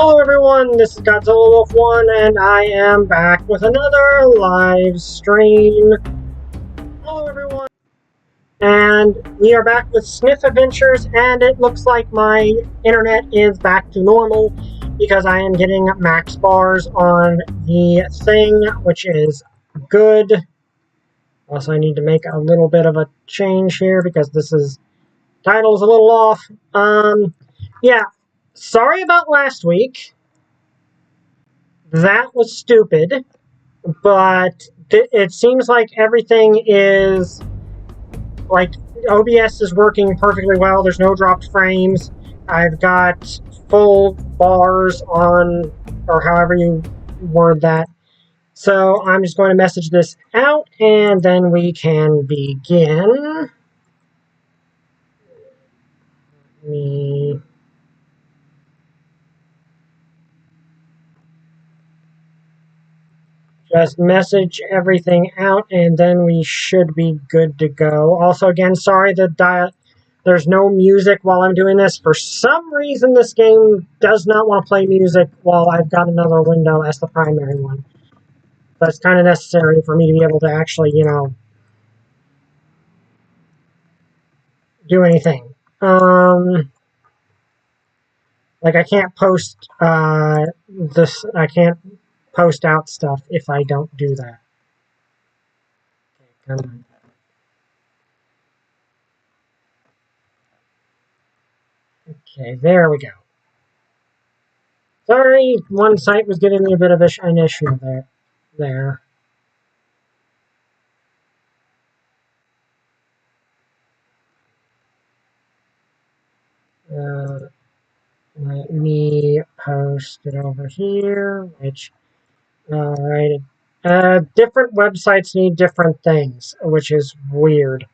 Hello everyone, this is Godzilla Wolf 1 and I am back with another live stream. Hello everyone. And we are back with Sniff Adventures, and it looks like my internet is back to normal because I am getting max bars on the thing, which is good. Also, I need to make a little bit of a change here because title is a little off. Yeah, sorry about last week. That was stupid, but it seems like everything is, like, OBS is working perfectly well. There's no dropped frames. I've got full bars on, or however you word that. So I'm just going to message this out, and then we can begin. Just message everything out, and then we should be good to go. Also, again, sorry that there's no music while I'm doing this. For some reason, this game does not want to play music while I've got another window as the primary one. But it's kind of necessary for me to be able to actually, do anything. Like, I can't post this. I can't post out stuff if I don't do that. Okay, come on. Okay, there we go. Sorry, one site was giving me a bit of an issue there. Let me post it over here, which, alright. Different websites need different things, which is weird.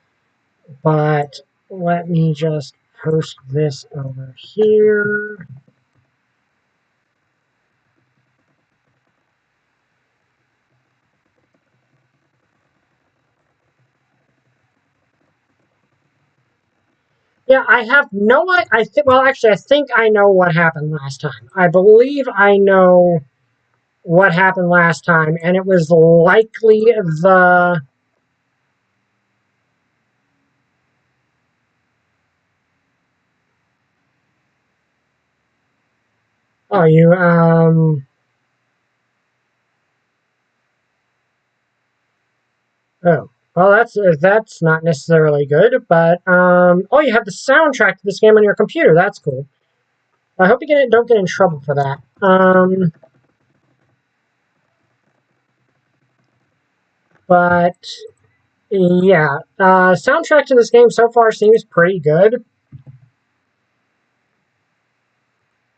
But let me just post this over here. Yeah, I have no idea. Well, actually, I think I know what happened last time. I believe I know what happened last time, and it was likely the... Oh, you, Oh, well, that's not necessarily good, but, oh, you have the soundtrack to this game on your computer. That's cool. I hope you don't get in trouble for that. But, yeah, soundtrack to this game so far seems pretty good.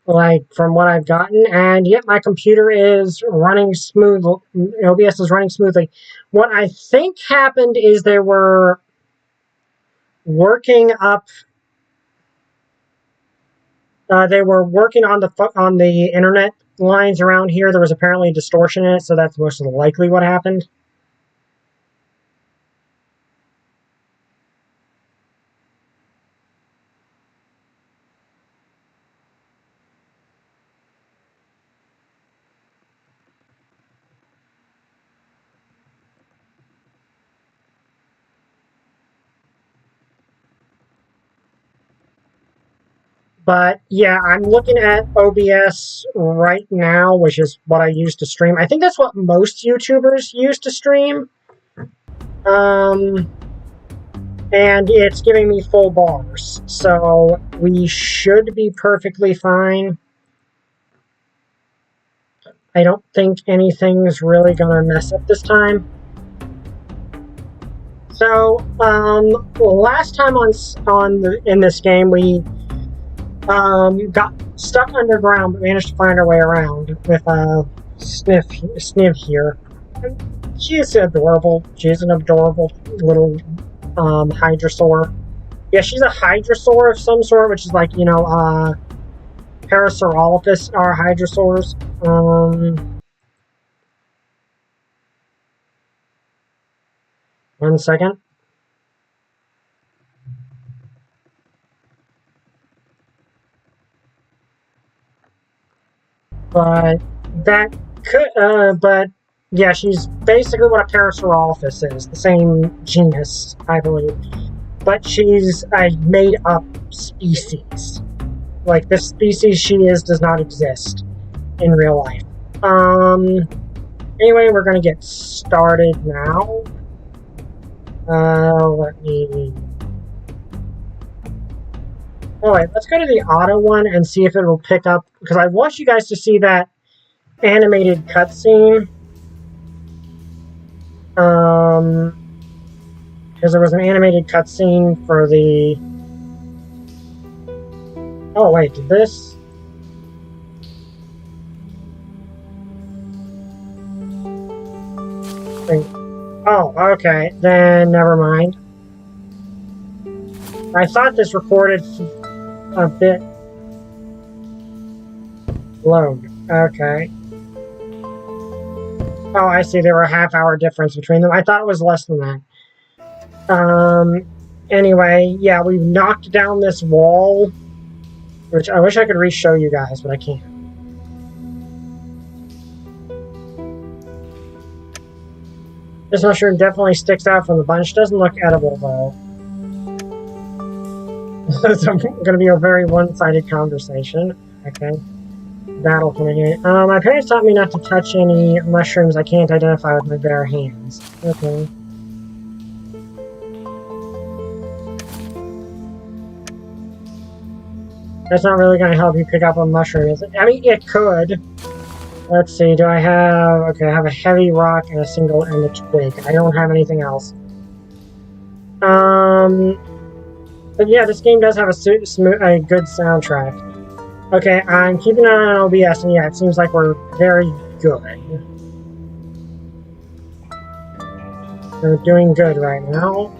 Like, from what I've gotten, and yet my computer is running smooth. OBS is running smoothly. What I think happened is they were working up. They were working on the internet lines around here. There was apparently distortion in it, so that's most likely what happened. But yeah, I'm looking at OBS right now, which is what I use to stream. I think that's what most YouTubers use to stream. And it's giving me full bars, so we should be perfectly fine. I don't think anything's really gonna mess up this time. So, last time in this game, we got stuck underground, but managed to find our way around with Zniw here. She's adorable. She's an adorable little Hydrosaur. Yeah, she's a Hydrosaur of some sort, which is like, Parasaurolophus are Hydrosaurs. 1 second. But that could, but yeah, she's basically what a Parasaurolophus is, the same genus, I believe. But she's a made-up species. Like, the species she is does not exist in real life. Anyway, we're gonna get started now. Let me... Oh wait, let's go to the auto one and see if it will pick up, because I want you guys to see that animated cutscene. Because there was an animated cutscene for the... Oh wait, did this... Oh, okay, then never mind. I thought this recorded a bit load. Okay. Oh, I see. There were a half-hour difference between them. I thought it was less than that. Anyway, yeah, we've knocked down this wall, which I wish I could re-show you guys, but I can't. This mushroom definitely sticks out from the bunch. Doesn't look edible, though. It's going to be a very one-sided conversation. Okay. Battle coming in. My parents taught me not to touch any mushrooms I can't identify with my bare hands. Okay. That's not really going to help you pick up a mushroom, is it? I mean, it could. Let's see, do I have... Okay, I have a heavy rock and a single and a twig. I don't have anything else. But yeah, this game does have a good soundtrack. Okay, I'm keeping an eye on OBS, and yeah, it seems like we're very good. We're doing good right now.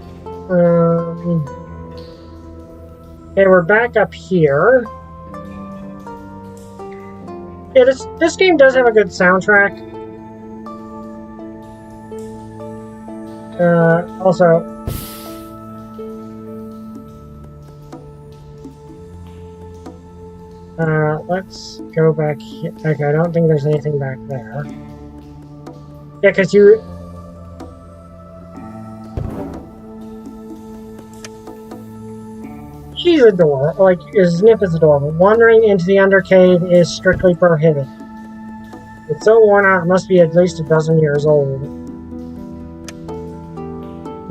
Okay, we're back up here. Yeah, this game does have a good soundtrack. Also... let's go back here. Okay, I don't think there's anything back there. Yeah, because you... She's adorable. Like, Zniw is adorable. Wandering into the Undercave is strictly prohibited. It's so worn out, it must be at least a dozen years old.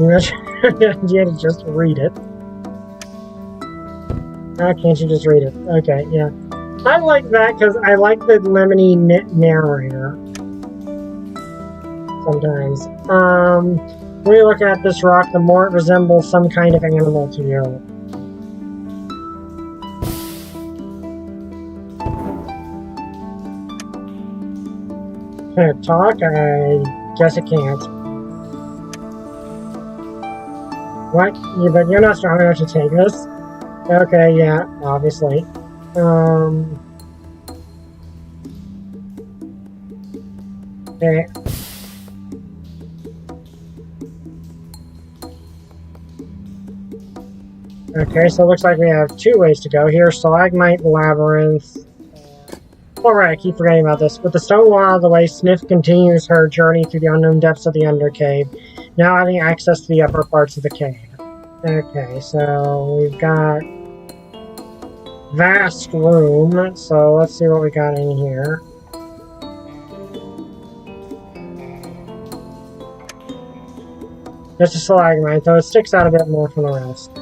You had to just read it. How can't you just read it? Okay, yeah. I like that because I like the lemony narrator. Sometimes. When you look at this rock, the more it resembles some kind of animal to you. Can it talk? I guess it can't. What? Yeah, but you're not strong enough to take this? Okay, yeah, obviously. Okay. Okay, so it looks like we have two ways to go here. Stalagmite Labyrinth. Alright, I keep forgetting about this. With the stone wall out of the way, Zniw continues her journey through the unknown depths of the Undercave, now having access to the upper parts of the cave. Okay, so we've got vast room, so let's see what we got in here. Just a stalagmite, though it sticks out a bit more from the rest.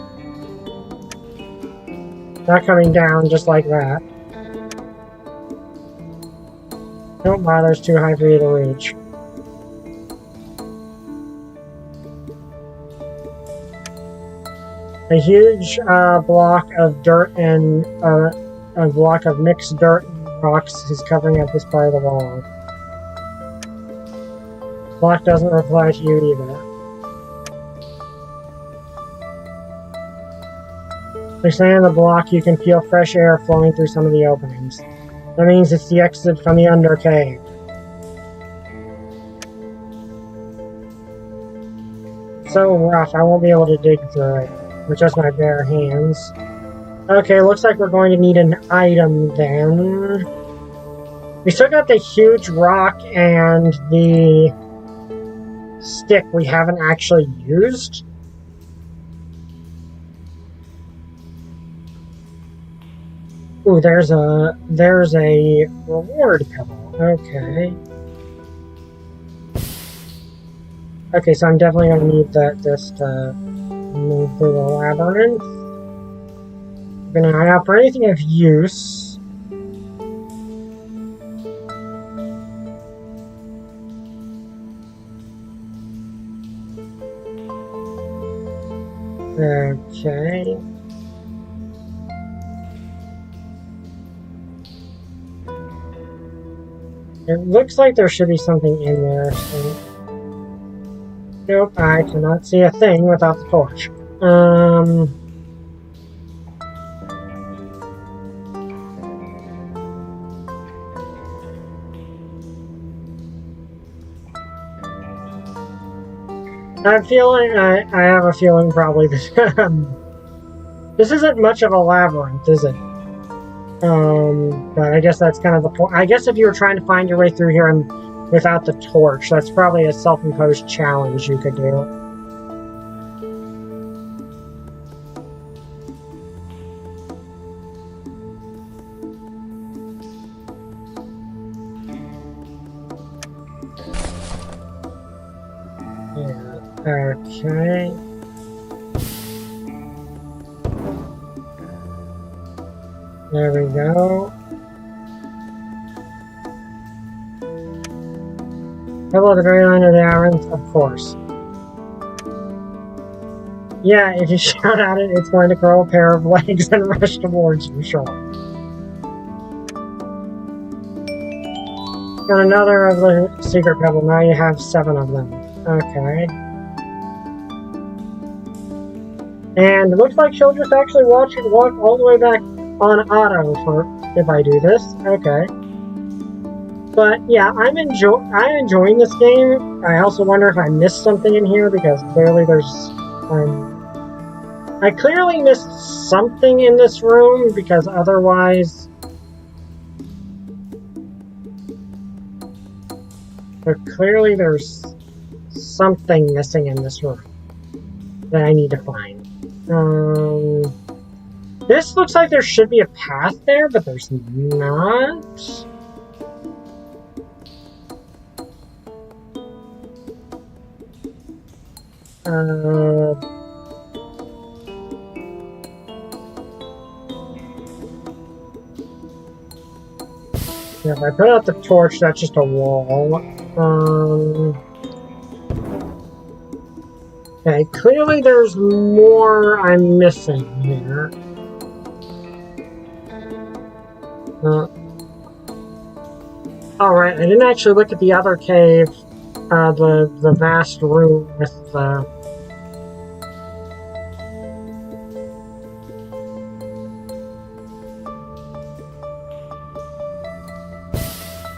Not coming down just like that. Don't bother, it's too high for you to reach. A huge block of dirt and a block of mixed dirt and rocks is covering up this part of the wall. The block doesn't reply to you either. By standing on the block, you can feel fresh air flowing through some of the openings. That means it's the exit from the Undercave. So rough, I won't be able to dig through it with just my bare hands. Okay, looks like we're going to need an item then. We still got the huge rock and the stick we haven't actually used. Ooh, there's a reward pebble. Okay. Okay, so I'm definitely gonna need this to move through the labyrinth. Keep an eye out for anything of use. Okay. It looks like there should be something in there. So... Nope, I cannot see a thing without the torch. I have a feeling probably this, this isn't much of a labyrinth, is it? But I guess that's kind of the point. I guess if you were trying to find your way through here and without the torch, that's probably a self-imposed challenge you could do. Yeah, okay. There we go. Pebble at the very line of the labyrinth, of course. Yeah, if you shout at it, it's going to grow a pair of legs and rush towards you, sure. Got another of the secret pebble. Now you have 7 of them. Okay. And it looks like she'll just actually walk all the way back on auto for if I do this. Okay. But yeah, I'm enjoying this game. I also wonder if I missed something in here because clearly there's I clearly missed something in this room because otherwise clearly there's something missing in this room that I need to find. This looks like there should be a path there, but there's not. Yeah, if I put out the torch, that's just a wall. Okay, clearly there's more I'm missing here. Alright, I didn't actually look at the other cave, the vast room with the...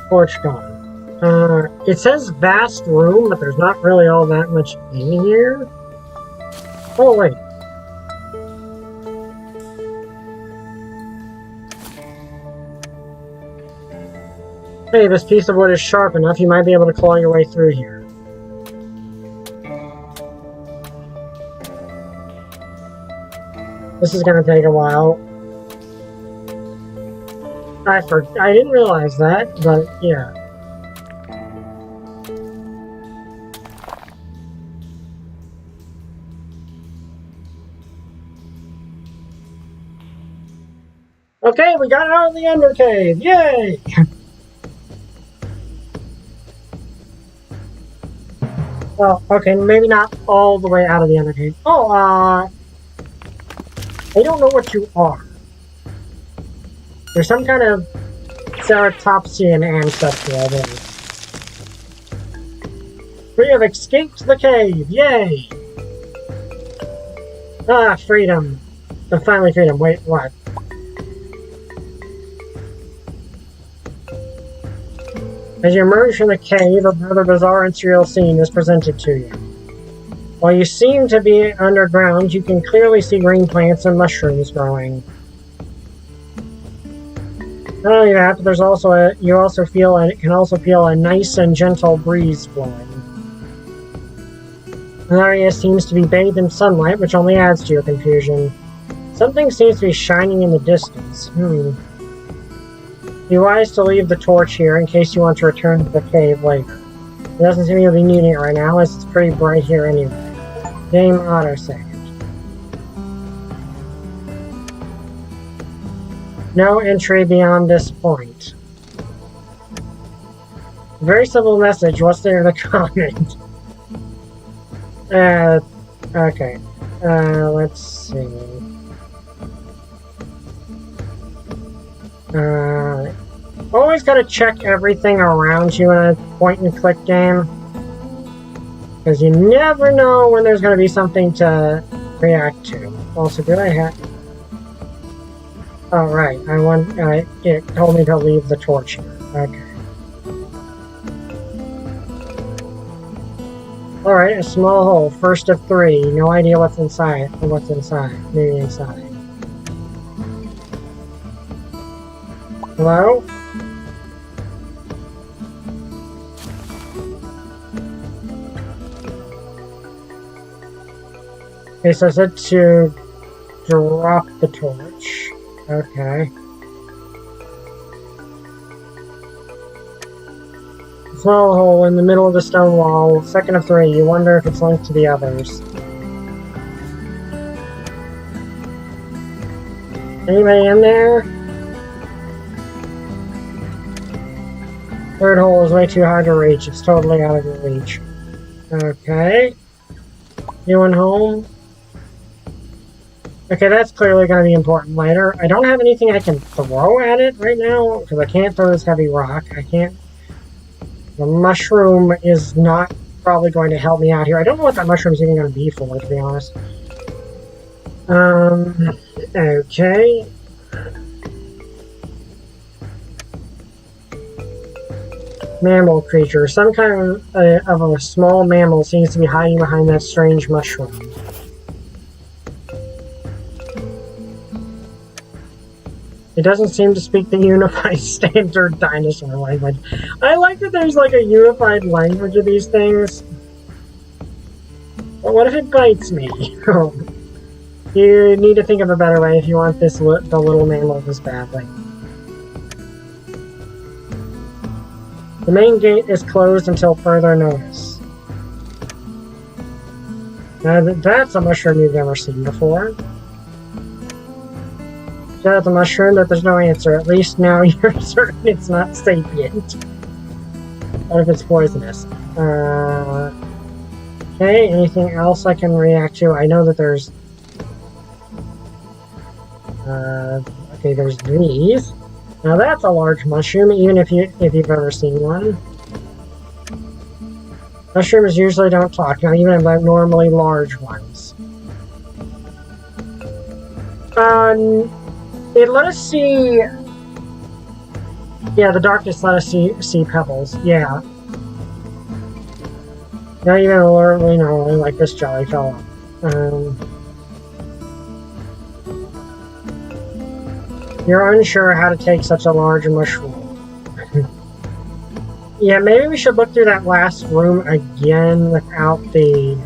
torch gone. It says vast room, but there's not really all that much in here. Oh, wait. Hey, this piece of wood is sharp enough, you might be able to claw your way through here. This is gonna take a while. I didn't realize that, but yeah. Okay, we got out of the Ender Cave! Yay! Well, okay, maybe not all the way out of the Ender Cave. Oh, I don't know what you are. There's some kind of Ceratopsian ancestor over there. We have escaped the cave! Yay! Ah, freedom. Finally freedom. Wait, what? As you emerge from the cave, a rather bizarre and surreal scene is presented to you. While you seem to be underground, you can clearly see green plants and mushrooms growing. Not only that, but there's also it can also feel a nice and gentle breeze blowing. The area seems to be bathed in sunlight, which only adds to your confusion. Something seems to be shining in the distance. Be wise to leave the torch here in case you want to return to the cave later. It doesn't seem to be needing it right now, as it's pretty bright here anyway. Game autosave. No entry beyond this point. Very simple message. What's there in the comment? Okay. Let's see. Always gotta check everything around you in a point-and-click game. Because you never know when there's gonna be something to react to. Also, did I have... Oh, right. It told me to leave the torch here. Okay. Alright, a small hole. First of 3. No idea what's inside. Or what's inside. Maybe inside. Hello? Okay, so I said to drop the torch. Okay. Small hole in the middle of the stone wall. Second of 3. You wonder if it's linked to the others. Anybody in there? Third hole is way too hard to reach. It's totally out of your reach. Okay. Anyone home? Okay, that's clearly going to be important later. I don't have anything I can throw at it right now, because I can't throw this heavy rock. I can't... The mushroom is not probably going to help me out here. I don't know what that mushroom's even going to be for, to be honest. Okay. Mammal creature. Some kind of a small mammal seems to be hiding behind that strange mushroom. It doesn't seem to speak the unified standard dinosaur language. I like that there's like a unified language of these things. But what if it bites me? You need to think of a better way if you want the little mammal this badly. The main gate is closed until further notice. Now that's a mushroom you've never seen before. Shout out the mushroom that there's no answer. At least now you're certain it's not sapient. What if it's poisonous? Okay, anything else I can react to? I know that there's... okay, there's these. Now that's a large mushroom, even if you've ever seen one. Mushrooms usually don't talk, not even about normally large ones. It let us see... Yeah, the darkness let us see pebbles. Yeah. Not even really like this jolly fellow. You're unsure how to take such a large mushroom. Yeah, maybe we should look through that last room again without the...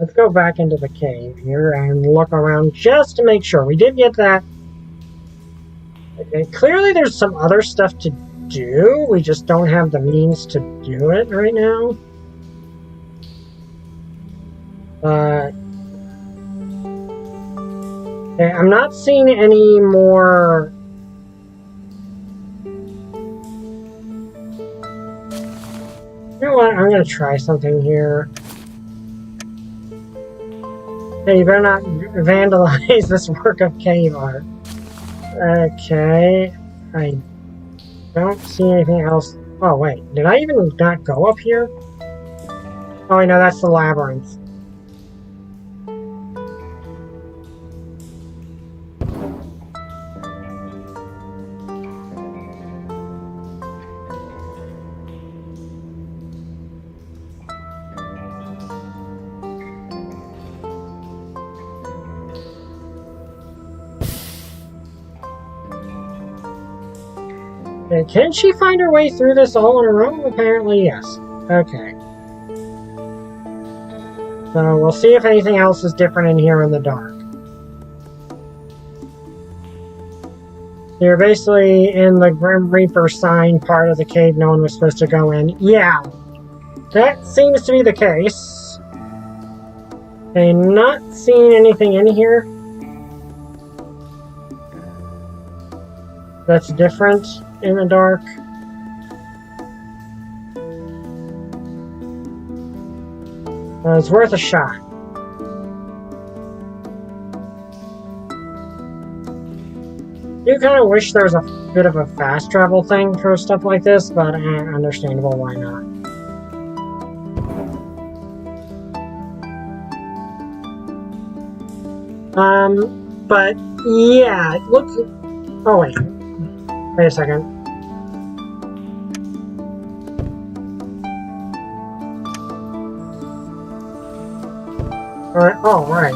Let's go back into the cave here and look around just to make sure. We did get that. Okay, clearly there's some other stuff to do. We just don't have the means to do it right now. Okay, I'm not seeing any more... You know what? I'm going to try something here. Hey, you better not vandalize this work of cave art. Okay. I don't see anything else. Oh, wait. Did I even not go up here? Oh, no, that's the labyrinth. Can she find her way through this all on her own? Apparently, yes. Okay. So we'll see if anything else is different in here in the dark. You're basically in the Grim Reaper sign part of the cave no one was supposed to go in. Yeah, that seems to be the case. I'm not seeing anything in here that's different in the dark. It's worth a shot. You kind of wish there was a bit of a fast travel thing for stuff like this, but understandable, why not? But yeah, look. Oh wait a second. All right. Oh right.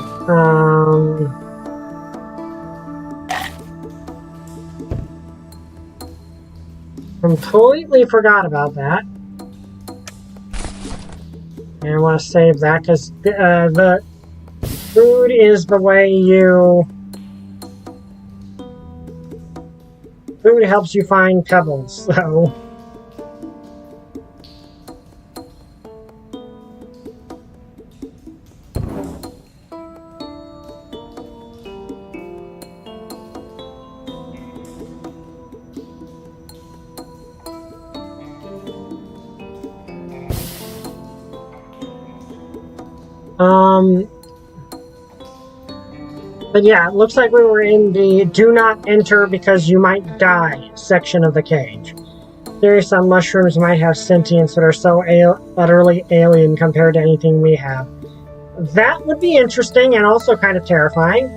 Completely forgot about that. And I want to save that because the food is the way you... Food helps you find pebbles, so... But yeah, it looks like we were in the do not enter because you might die section of the cage. Theory some mushrooms might have sentience that are so utterly alien compared to anything we have. That would be interesting and also kind of terrifying.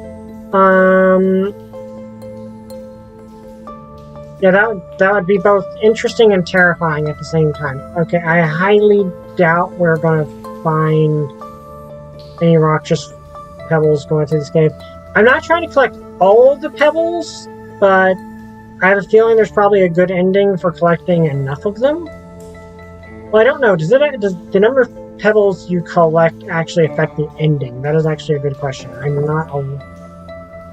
Yeah, that would be both interesting and terrifying at the same time. Okay, I highly doubt we're going to find any rock-just pebbles going through this cave. I'm not trying to collect all of the pebbles, but I have a feeling there's probably a good ending for collecting enough of them. Well, I don't know. Does the number of pebbles you collect actually affect the ending? That is actually a good question. I'm not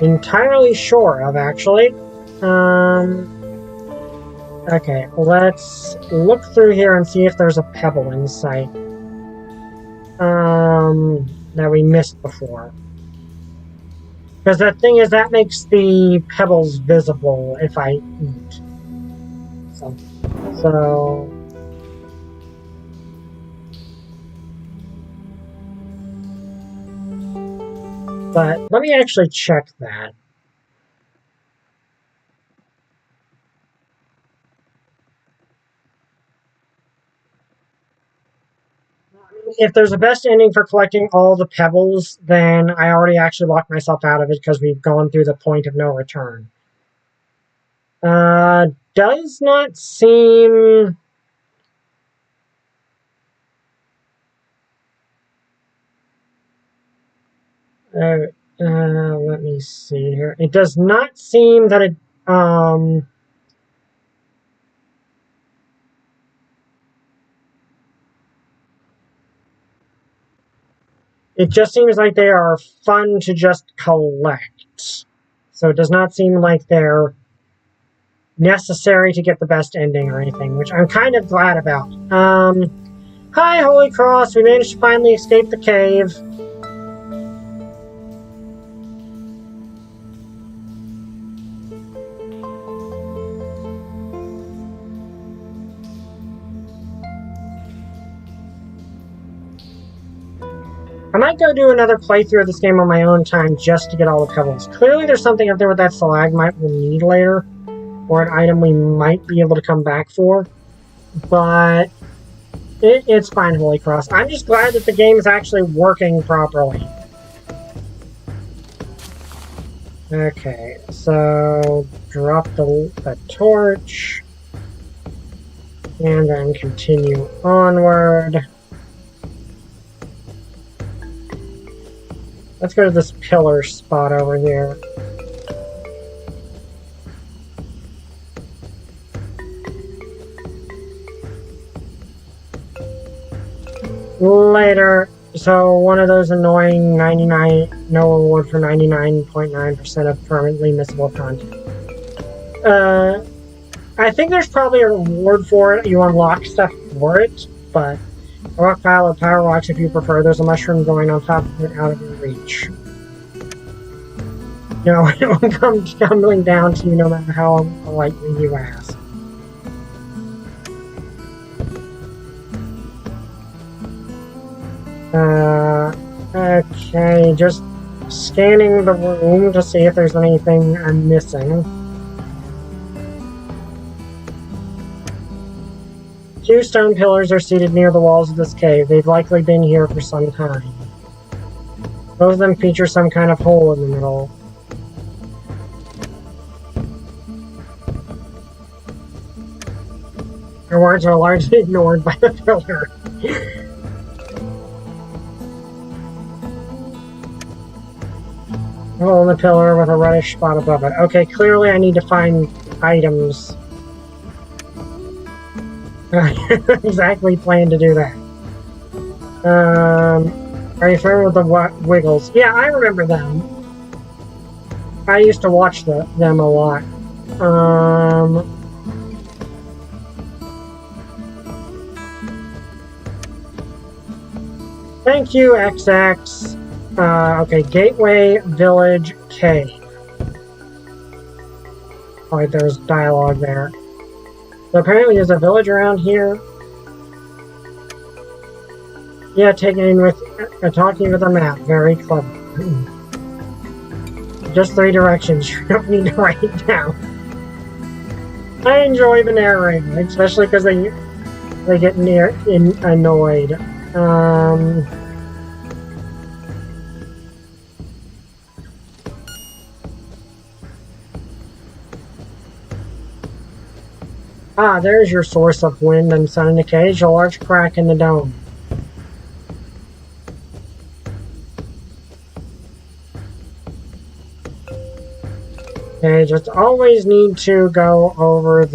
entirely sure of, actually. Okay, let's look through here and see if there's a pebble in sight. That we missed before. Because the thing is, that makes the pebbles visible if I eat something. So... But let me actually check that. If there's a best ending for collecting all the pebbles, then I already actually locked myself out of it because we've gone through the point of no return. Does not seem... let me see here. It does not seem that it... It just seems like they are fun to just collect. So it does not seem like they're necessary to get the best ending or anything, which I'm kind of glad about. Hi, Holy Cross. We managed to finally escape the cave. I might go do another playthrough of this game on my own time just to get all the pebbles. Clearly there's something up there with that stalagmite we'll need later, or an item we might be able to come back for, but it's fine, Holy Cross. I'm just glad that the game is actually working properly. Okay, so drop the torch, and then continue onward. Let's go to this pillar spot over here. later. So one of those annoying 99, no reward for 99.9% of permanently missable content. I think there's probably a reward for it. You unlock stuff for it, but a rock pile or power rocks if you prefer. There's a mushroom going on top of it out of your reach. No, it won't come tumbling down to you no matter how politely you ask. Okay, just scanning the room to see if there's anything I'm missing. Two stone pillars are seated near the walls of this cave. They've likely been here for some time. Both of them feature some kind of hole in the middle. Their words are largely ignored by the pillar. Hole in the pillar with a reddish spot above it. Okay, clearly I need to find items. I exactly plan to do that. Are you familiar with the Wiggles? Yeah, I remember them. I used to watch them a lot. Thank you, XX. Okay, Gateway Village Cave. Oh, wait, there's dialogue there. So apparently there's a village around here. Yeah, talking with a map. Very clever. Just 3 directions. You don't need to write it down. I enjoy the narrating, especially because they get annoyed. Ah, there's your source of wind and sun in the cage, a large crack in the dome. Okay, just always need to go over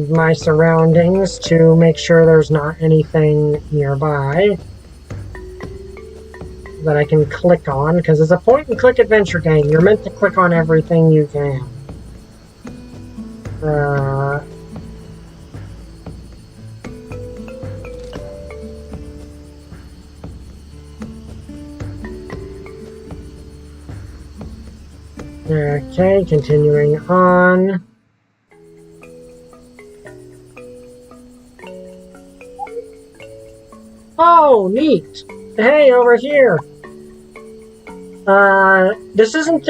my surroundings to make sure there's not anything nearby that I can click on, because it's a point-and-click adventure game. You're meant to click on everything you can. Okay, continuing on. Oh, neat! Hey, over here! This isn't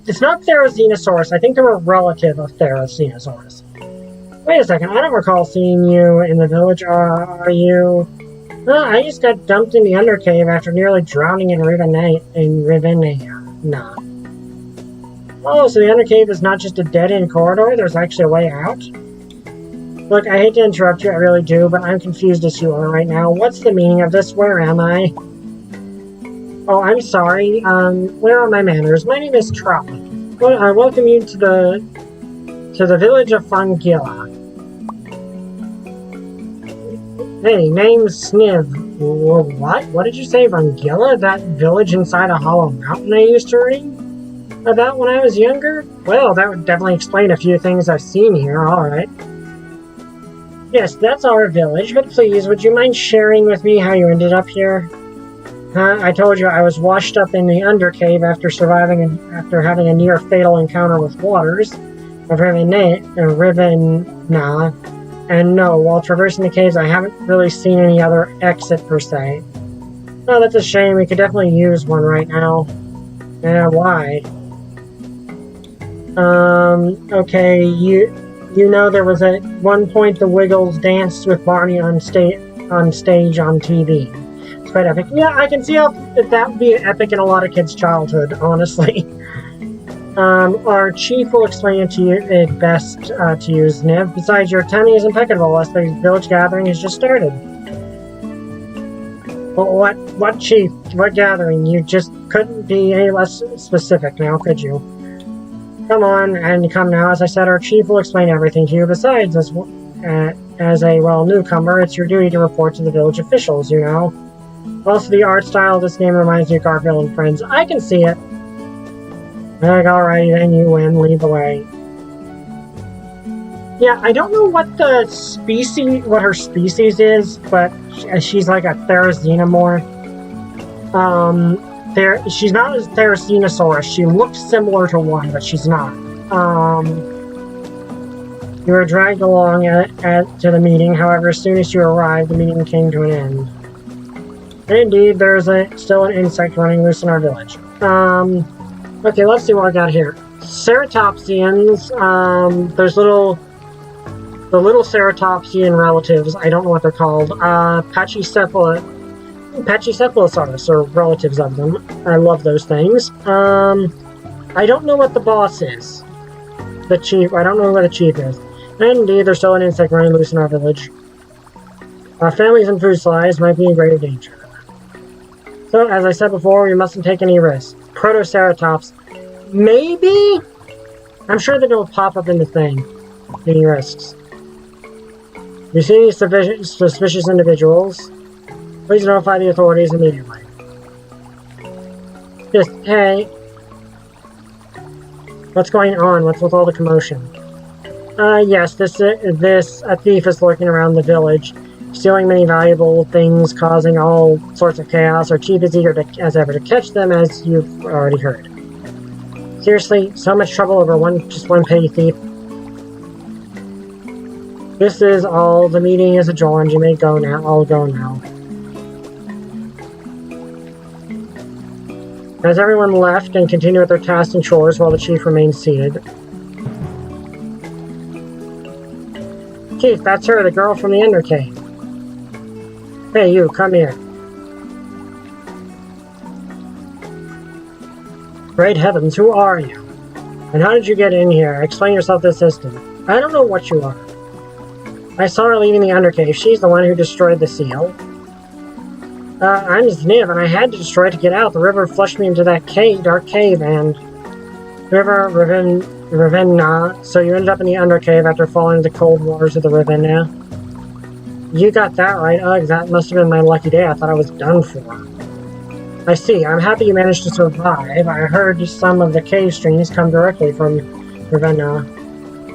it's not Therizinosaurus. I think they're a relative of Therizinosaurus. Wait a second, I don't recall seeing you in the village. Are you? I just got dumped in the Undercave after nearly drowning in Rivenea. Nah. Oh, so the Undercave is not just a dead-end corridor, there's actually a way out? Look, I hate to interrupt you, I really do, but I'm confused as you are right now. What's the meaning of this? Where am I? Oh, I'm sorry. Where are my manners? My name is Trot. Well, I welcome you to the village of Fungilla. Hey, name's Zniw. What? What did you say, Fungilla? That village inside a hollow mountain I used to read about when I was younger? Well, that would definitely explain a few things I've seen here, alright. Yes, that's our village, but please, would you mind sharing with me how you ended up here? Huh? I told you I was washed up in the Undercave after having a near-fatal encounter with waters of Rivenea. And no, while traversing the caves, I haven't really seen any other exit per se. Oh, that's a shame. We could definitely use one right now. Yeah, why? Okay, you know there was at one point the Wiggles danced with Barney on stage on TV. It's quite epic. Yeah, I can see how that would be epic in a lot of kids' childhood, honestly. Our chief will explain it to you best to you, Zniw. Besides, your timing is impeccable, as the village gathering has just started. Well, what chief? What gathering? You just couldn't be any less specific now, could you? Come on, and come now. As I said, our chief will explain everything to you. Besides, as a, well, newcomer, it's your duty to report to the village officials, you know. Also, the art style of this game reminds me of Garfield and Friends. I can see it. Like, alrighty, then you win. Lead the way. Yeah, I don't know what the species, what her species is, but she's like a Therizzinomorph. She's not a Therizinosaurus. She looks similar to one, but she's not. You were dragged along to the meeting. However, as soon as you arrived, the meeting came to an end. And indeed, there's still an insect running loose in our village. Okay, let's see what I got here. Ceratopsians. There's the little Ceratopsian relatives. I don't know what they're called. Pachycephalosaurus, or relatives of them. I love those things. I don't know what the boss is. The chief. I don't know what the chief is. And indeed, there's still an insect running loose in our village. Our families and food supplies might be in grave danger. So, as I said before, we mustn't take any risks. Protoceratops. Maybe? I'm sure that it'll pop up in the thing. Any risks. If you see any suspicious individuals, please notify the authorities immediately. Just, hey. What's going on? What's with all the commotion? Yes, a thief is lurking around the village, stealing many valuable things, causing all sorts of chaos. Our chief is eager as ever to catch them, as you've already heard. Seriously, so much trouble over just one petty thief. This is all. The meeting is adjourned. You may go now. I'll go now. As everyone left and continued with their tasks and chores while the chief remained seated. Chief, that's her, the girl from the Undercave. Hey, you, come here. Great heavens, who are you? And how did you get in here? Explain yourself this instant. I don't know what you are. I saw her leaving the Undercave. She's the one who destroyed the seal. I'm Zniw, and I had to destroy it to get out. The river flushed me into that dark cave, and... Ravenna. So you ended up in the Undercave after falling into the cold waters of the Ravenna. You got that right. Ugh, that must have been my lucky day. I thought I was done for. I see. I'm happy you managed to survive. I heard some of the cave streams come directly from Ravenna.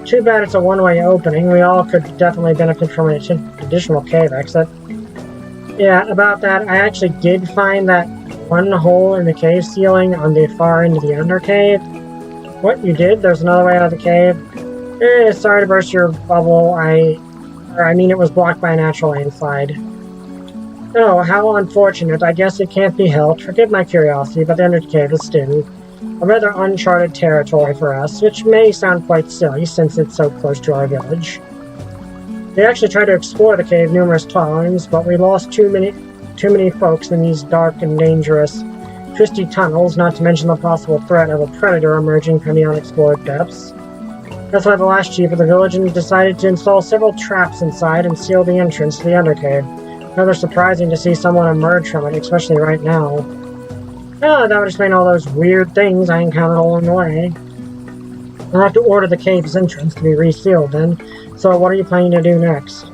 Too bad it's a one-way opening. We all could definitely benefit from an additional cave exit. Yeah, about that, I actually did find that one hole in the cave ceiling on the far end of the Undercave. What, you did? There's another way out of the cave? Sorry to burst your bubble. I mean, it was blocked by a natural landslide. Oh, how unfortunate. I guess it can't be helped. Forgive my curiosity, but the Undercave is still a rather uncharted territory for us, which may sound quite silly since it's so close to our village. We actually tried to explore the cave numerous times, but we lost too many folks in these dark and dangerous, twisty tunnels, not to mention the possible threat of a predator emerging from the unexplored depths. That's why the last chief of the village decided to install several traps inside and seal the entrance to the Undercave. Rather surprising to see someone emerge from it, especially right now. Oh, that would explain all those weird things I encountered along the way. I'll have to order the cave's entrance to be resealed then. So what are you planning to do next?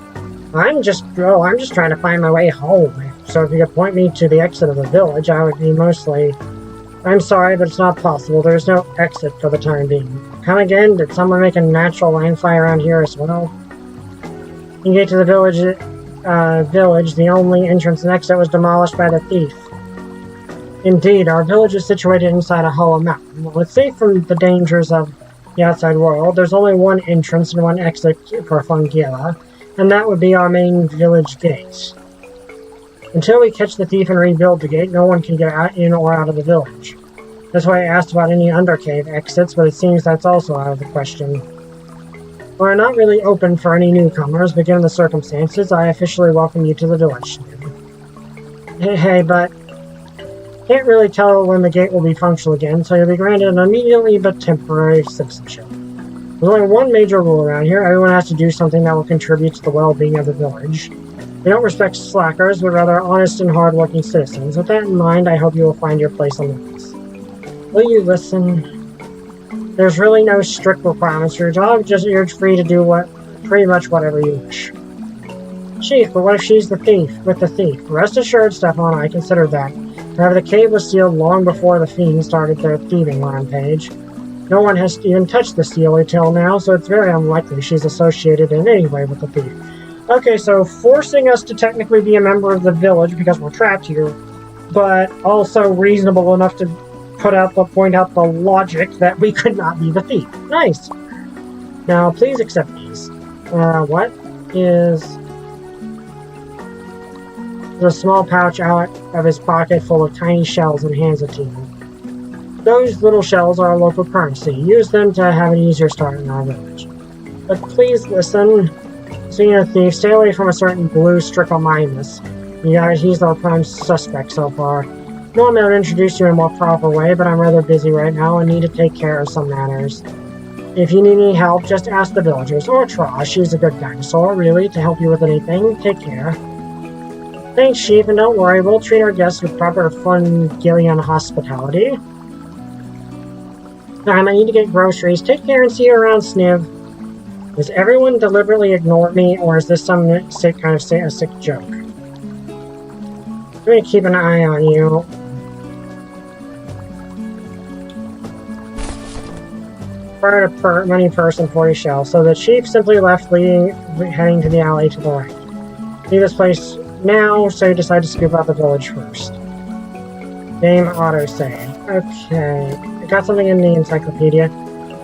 I'm just trying to find my way home. So if you could point me to the exit of the village, I would be mostly... I'm sorry, but it's not possible. There's no exit for the time being. Come again? Did someone make a natural landslide around here as well? You get to the village, the only entrance and exit was demolished by the thief. Indeed, our village is situated inside a hollow mountain. Well, it's safe from the dangers of the outside world. There's only one entrance and one exit for Fungiela, and that would be our main village gate. Until we catch the thief and rebuild the gate, no one can get in or out of the village. That's why I asked about any Undercave exits, but it seems that's also out of the question. We're not really open for any newcomers, but given the circumstances, I officially welcome you to the village. Hey, but... can't really tell when the gate will be functional again, so you'll be granted an immediately but temporary citizenship. There's only one major rule around here. Everyone has to do something that will contribute to the well-being of the village. We don't respect slackers, but rather honest and hard-working citizens. With that in mind, I hope you will find your place on the list. Will you listen? There's really no strict requirements for your job, just you're free to do pretty much whatever you wish. Chief, but what if she's the thief, with the thief? Rest assured, Stefan, I considered that. However, the cave was sealed long before the fiends started their thieving rampage. No one has even touched the seal until now, so it's very unlikely she's associated in any way with the thief. Okay, so forcing us to technically be a member of the village because we're trapped here, but also reasonable enough to point out the logic that we could not be the thief. Nice. Now, please accept these. What is... There's a small pouch out of his pocket full of tiny shells and hands it to you. Those little shells are a local currency. Use them to have an easier start in our village. But please listen. Seeing a thief, stay away from a certain blue Stricomindus. He's our prime suspect so far. Normally I would introduce you in a more proper way, but I'm rather busy right now and need to take care of some matters. If you need any help, just ask the villagers, or Tra, she's a good dinosaur, really, to help you with anything. Take care. Thanks, Chief, and don't worry, we'll treat our guests with proper Fungillian hospitality. I might need to get groceries. Take care and see you around, Zniw. Does everyone deliberately ignore me, or is this some a sick joke? I'm going to keep an eye on you. Money purse and 40 shells. So the chief simply left, heading to the alley to the right. Leave this place now, so you decide to scoop out the village first. Game autosave. Okay. I got something in the encyclopedia.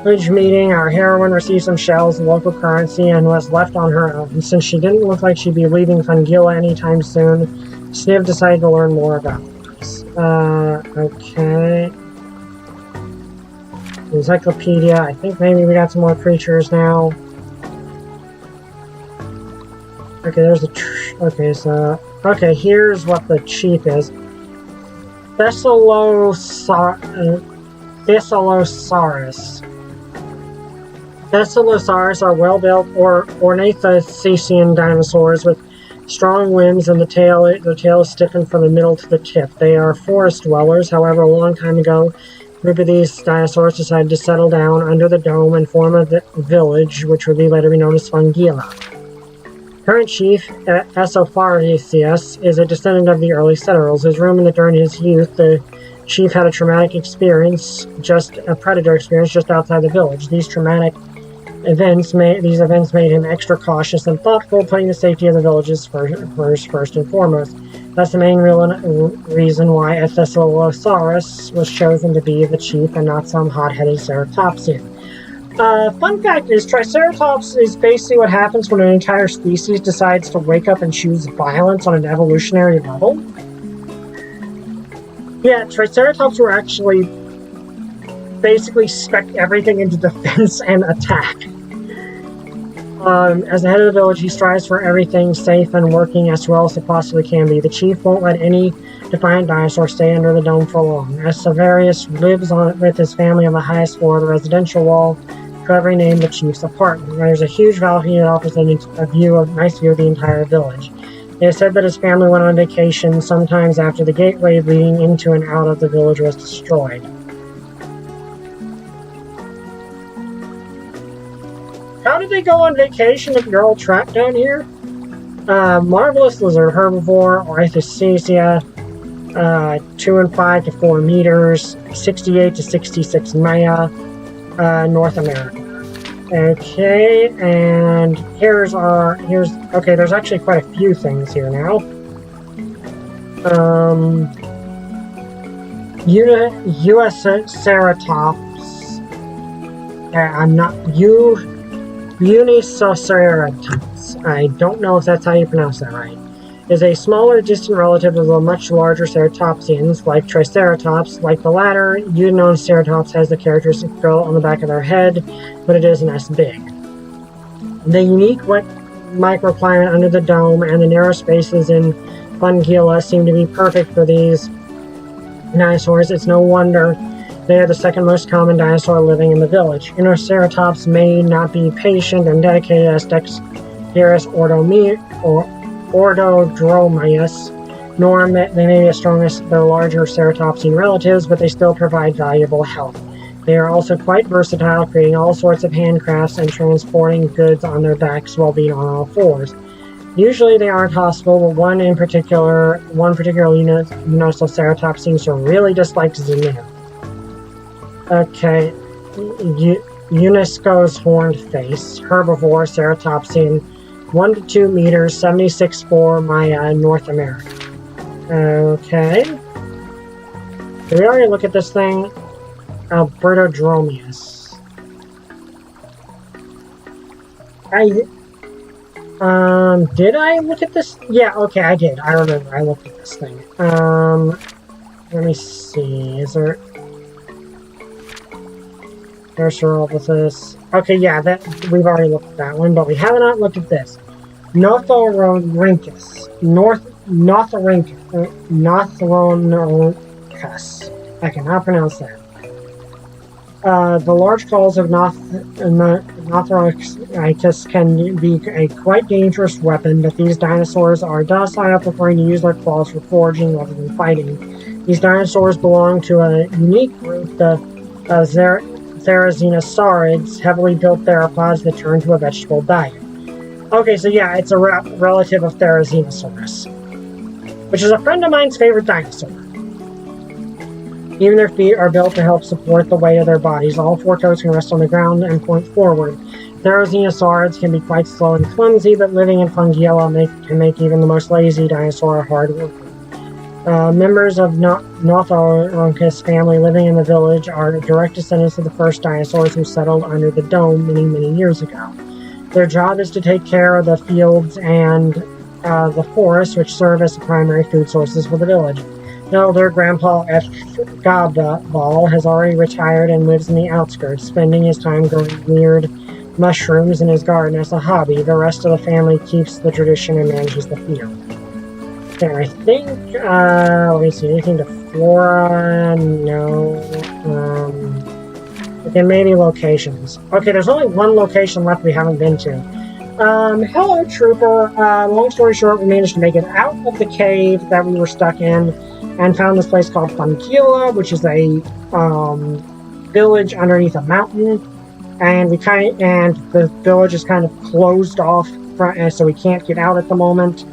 Village meeting, our heroine received some shells, local currency, and was left on her own. Since she didn't look like she'd be leaving Fungilla anytime soon, Zniw decided to learn more about this. Okay. Encyclopedia, I think maybe we got some more creatures now. Okay, there's the okay, here's what the chief is. Thessalosauros. Thessalosauros are well-built or ornithosausian dinosaurs with strong limbs, and the tail is stiffened from the middle to the tip. They are forest dwellers. However, a long time ago, a group of these dinosaurs decided to settle down under the dome and form a village, which would later be known as Fungilla. Current chief, Esopharisius, is a descendant of the early settlers. His room during his youth, the chief had a traumatic experience, a predator experience just outside the village. These events made him extra cautious and thoughtful, putting the safety of the villages first and foremost. That's the main reason why a Thessalosauros was chosen to be the chief and not some hot-headed ceratopsian. Fun fact is, Triceratops is basically what happens when an entire species decides to wake up and choose violence on an evolutionary level. Yeah, Triceratops were actually basically spec everything into defense and attack. As the head of the village, he strives for everything safe and working as well as it possibly can be. The chief won't let any defiant dinosaur stay under the dome for long. As Severius lives with his family on the highest floor of the residential wall, cleverly named the chief's apartment. There's a huge balcony that offers a nice view of the entire village. It is said that his family went on vacation sometimes after the gateway leading into and out of the village was destroyed. How did they go on vacation if you're all trapped down here? Marvelous lizard, herbivore, Ornithocesia, 2 and 5 to 4 meters, 68 to 66 Maya, North America. Okay, and okay, there's actually quite a few things here now. US Ceratops. Unisoceratops. I don't know if that's how you pronounce that right. Is a smaller, distant relative of the much larger ceratopsians, like Triceratops. Like the latter, Uniceratops has the characteristic grill on the back of their head, but it isn't as big. The unique wet microclimate under the dome and the narrow spaces in Fungilla seem to be perfect for these dinosaurs. It's no wonder they are the second most common dinosaur living in the village. Uniceratops may not be patient and dedicated as Dexterus Ordodromius, nor they may be as strong as their larger ceratopsian relatives, but they still provide valuable help. They are also quite versatile, creating all sorts of handcrafts and transporting goods on their backs while being on all fours. Usually they aren't hostile, but one particular universal Ceratops seems to really dislike Zniw. Okay, UNESCO's horned face, herbivore, ceratopsian, 1 to 2 meters, 76 for my North America. Okay. Did we already look at this thing? Albertodromius. Did I look at this? Yeah, okay, I did. I remember I looked at this thing. Let me see. Is there... with this. Okay, yeah, that we've already looked at that one, but we have not looked at this. Nothorhynchus. Nothorhynchus. I cannot pronounce that. The large claws of Nothorhynchus can be a quite dangerous weapon, but these dinosaurs are docile, preferring to use their claws for foraging rather than fighting. These dinosaurs belong to a unique group, the Therizinosaurids, heavily built theropods that turn to a vegetable diet. Okay, so yeah, it's a relative of Therizinosaurus, which is a friend of mine's favorite dinosaur. Even their feet are built to help support the weight of their bodies. All 4 toes can rest on the ground and point forward. Therizinosaurids can be quite slow and clumsy, but living in Fungilla can make even the most lazy dinosaur hard worker. Members of Nothorhynchus family living in the village are direct descendants of the first dinosaurs who settled under the dome many, many years ago. Their job is to take care of the fields and the forests, which serve as the primary food sources for the village. Elder Grandpa F. Gabal has already retired and lives in the outskirts, spending his time growing weird mushrooms in his garden as a hobby. The rest of the family keeps the tradition and manages the field. Okay, I think, let me see, anything to flora? No. Okay, maybe locations. Okay, there's only one location left we haven't been to. Hello, Trooper. Long story short, we managed to make it out of the cave that we were stuck in and found this place called Fungilla, which is a village underneath a mountain. And the village is kind of closed off, so we can't get out at the moment.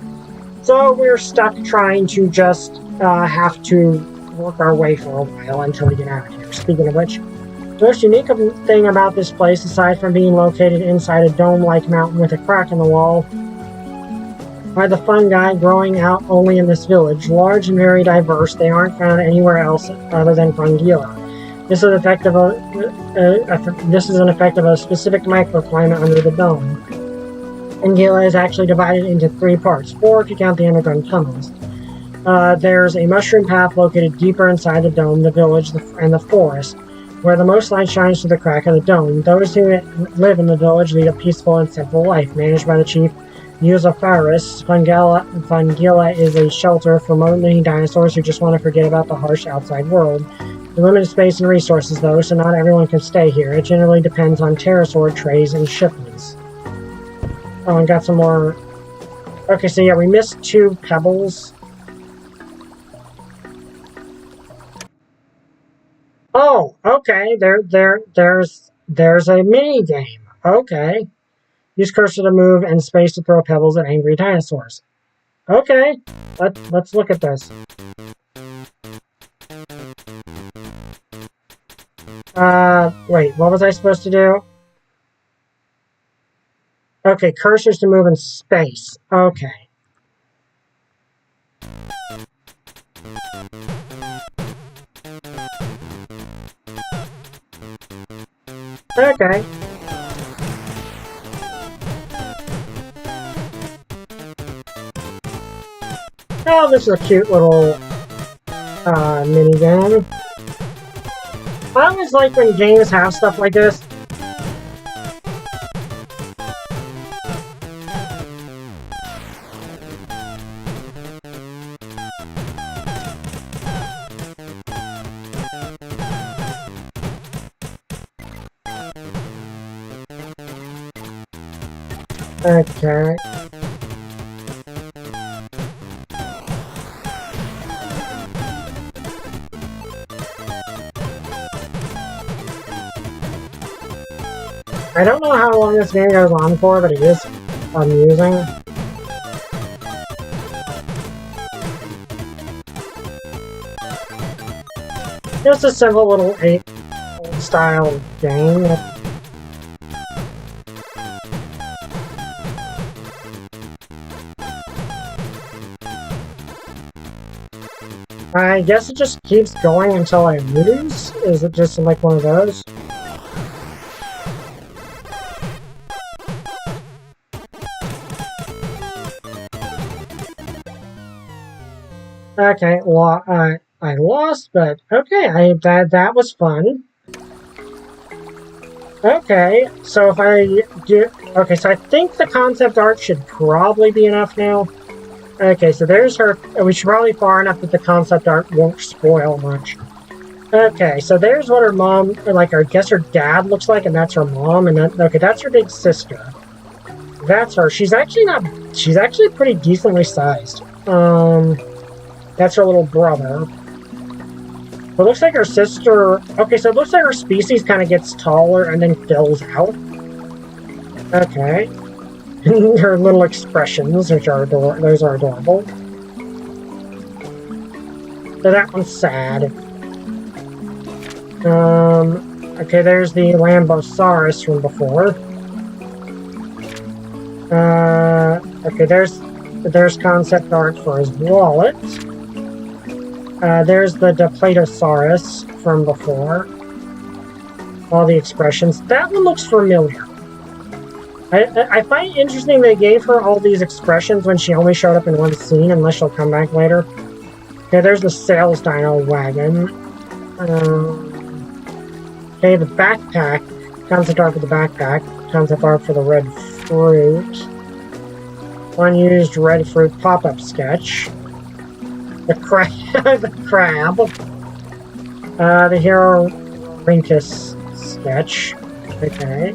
So we're stuck trying to just have to work our way for a while until we get out of here. Speaking of which, the most unique thing about this place, aside from being located inside a dome-like mountain with a crack in the wall, are the fungi growing out only in this village. Large and very diverse, they aren't found anywhere else other than Fungilla. This is an effect of a specific microclimate under the dome. Fungilla is actually divided into 3 parts, 4 if you count the underground tunnels. There's a mushroom path located deeper inside the dome, the village, and the forest, where the most light shines through the crack of the dome. Those who live in the village lead a peaceful and simple life, managed by the chief Eusophorus. Fungilla is a shelter for many dinosaurs who just want to forget about the harsh outside world. There's limited space and resources, though, so not everyone can stay here. It generally depends on pterosaur trays and shipments. Oh, and got some more... Okay, so yeah, we missed 2 pebbles. Oh, okay, there's a mini game. Okay. Use cursor to move and space to throw pebbles at angry dinosaurs. Okay, let's look at this. Wait, what was I supposed to do? Okay, cursors to move in space. Okay. Okay. Oh, this is a cute little mini game. I always like when games have stuff like this. Okay. I don't know how long this game goes on for, but it is amusing. Just a simple little 8-style game. I guess it just keeps going until I lose? Is it just like one of those? Okay, well, I lost, but okay, that was fun. Okay, so if I do... Okay, so I think the concept art should probably be enough now. Okay, so there's her... We should probably far enough that the concept art won't spoil much. Okay, so there's what her mom... Like, I guess her dad looks like, and that's her mom, and that... Okay, that's her big sister. That's her. She's actually not... She's actually pretty decently sized. That's her little brother. It looks like her sister... Okay, so it looks like her species kind of gets taller and then fills out. Okay. Her little expressions, which are those are adorable. So that one's sad. Okay, there's the Lambosaurus from before. Okay, there's concept art for his wallet. There's the Diplatosaurus from before. All the expressions. That one looks familiar. I find it interesting they gave her all these expressions when she only showed up in one scene, unless she'll come back later. Okay, there's the sales dino wagon. Okay, the backpack. Concept art for the backpack. Concept art for the red fruit. Unused red fruit pop-up sketch. The crab. The crab. The Hero Rinkus sketch. Okay.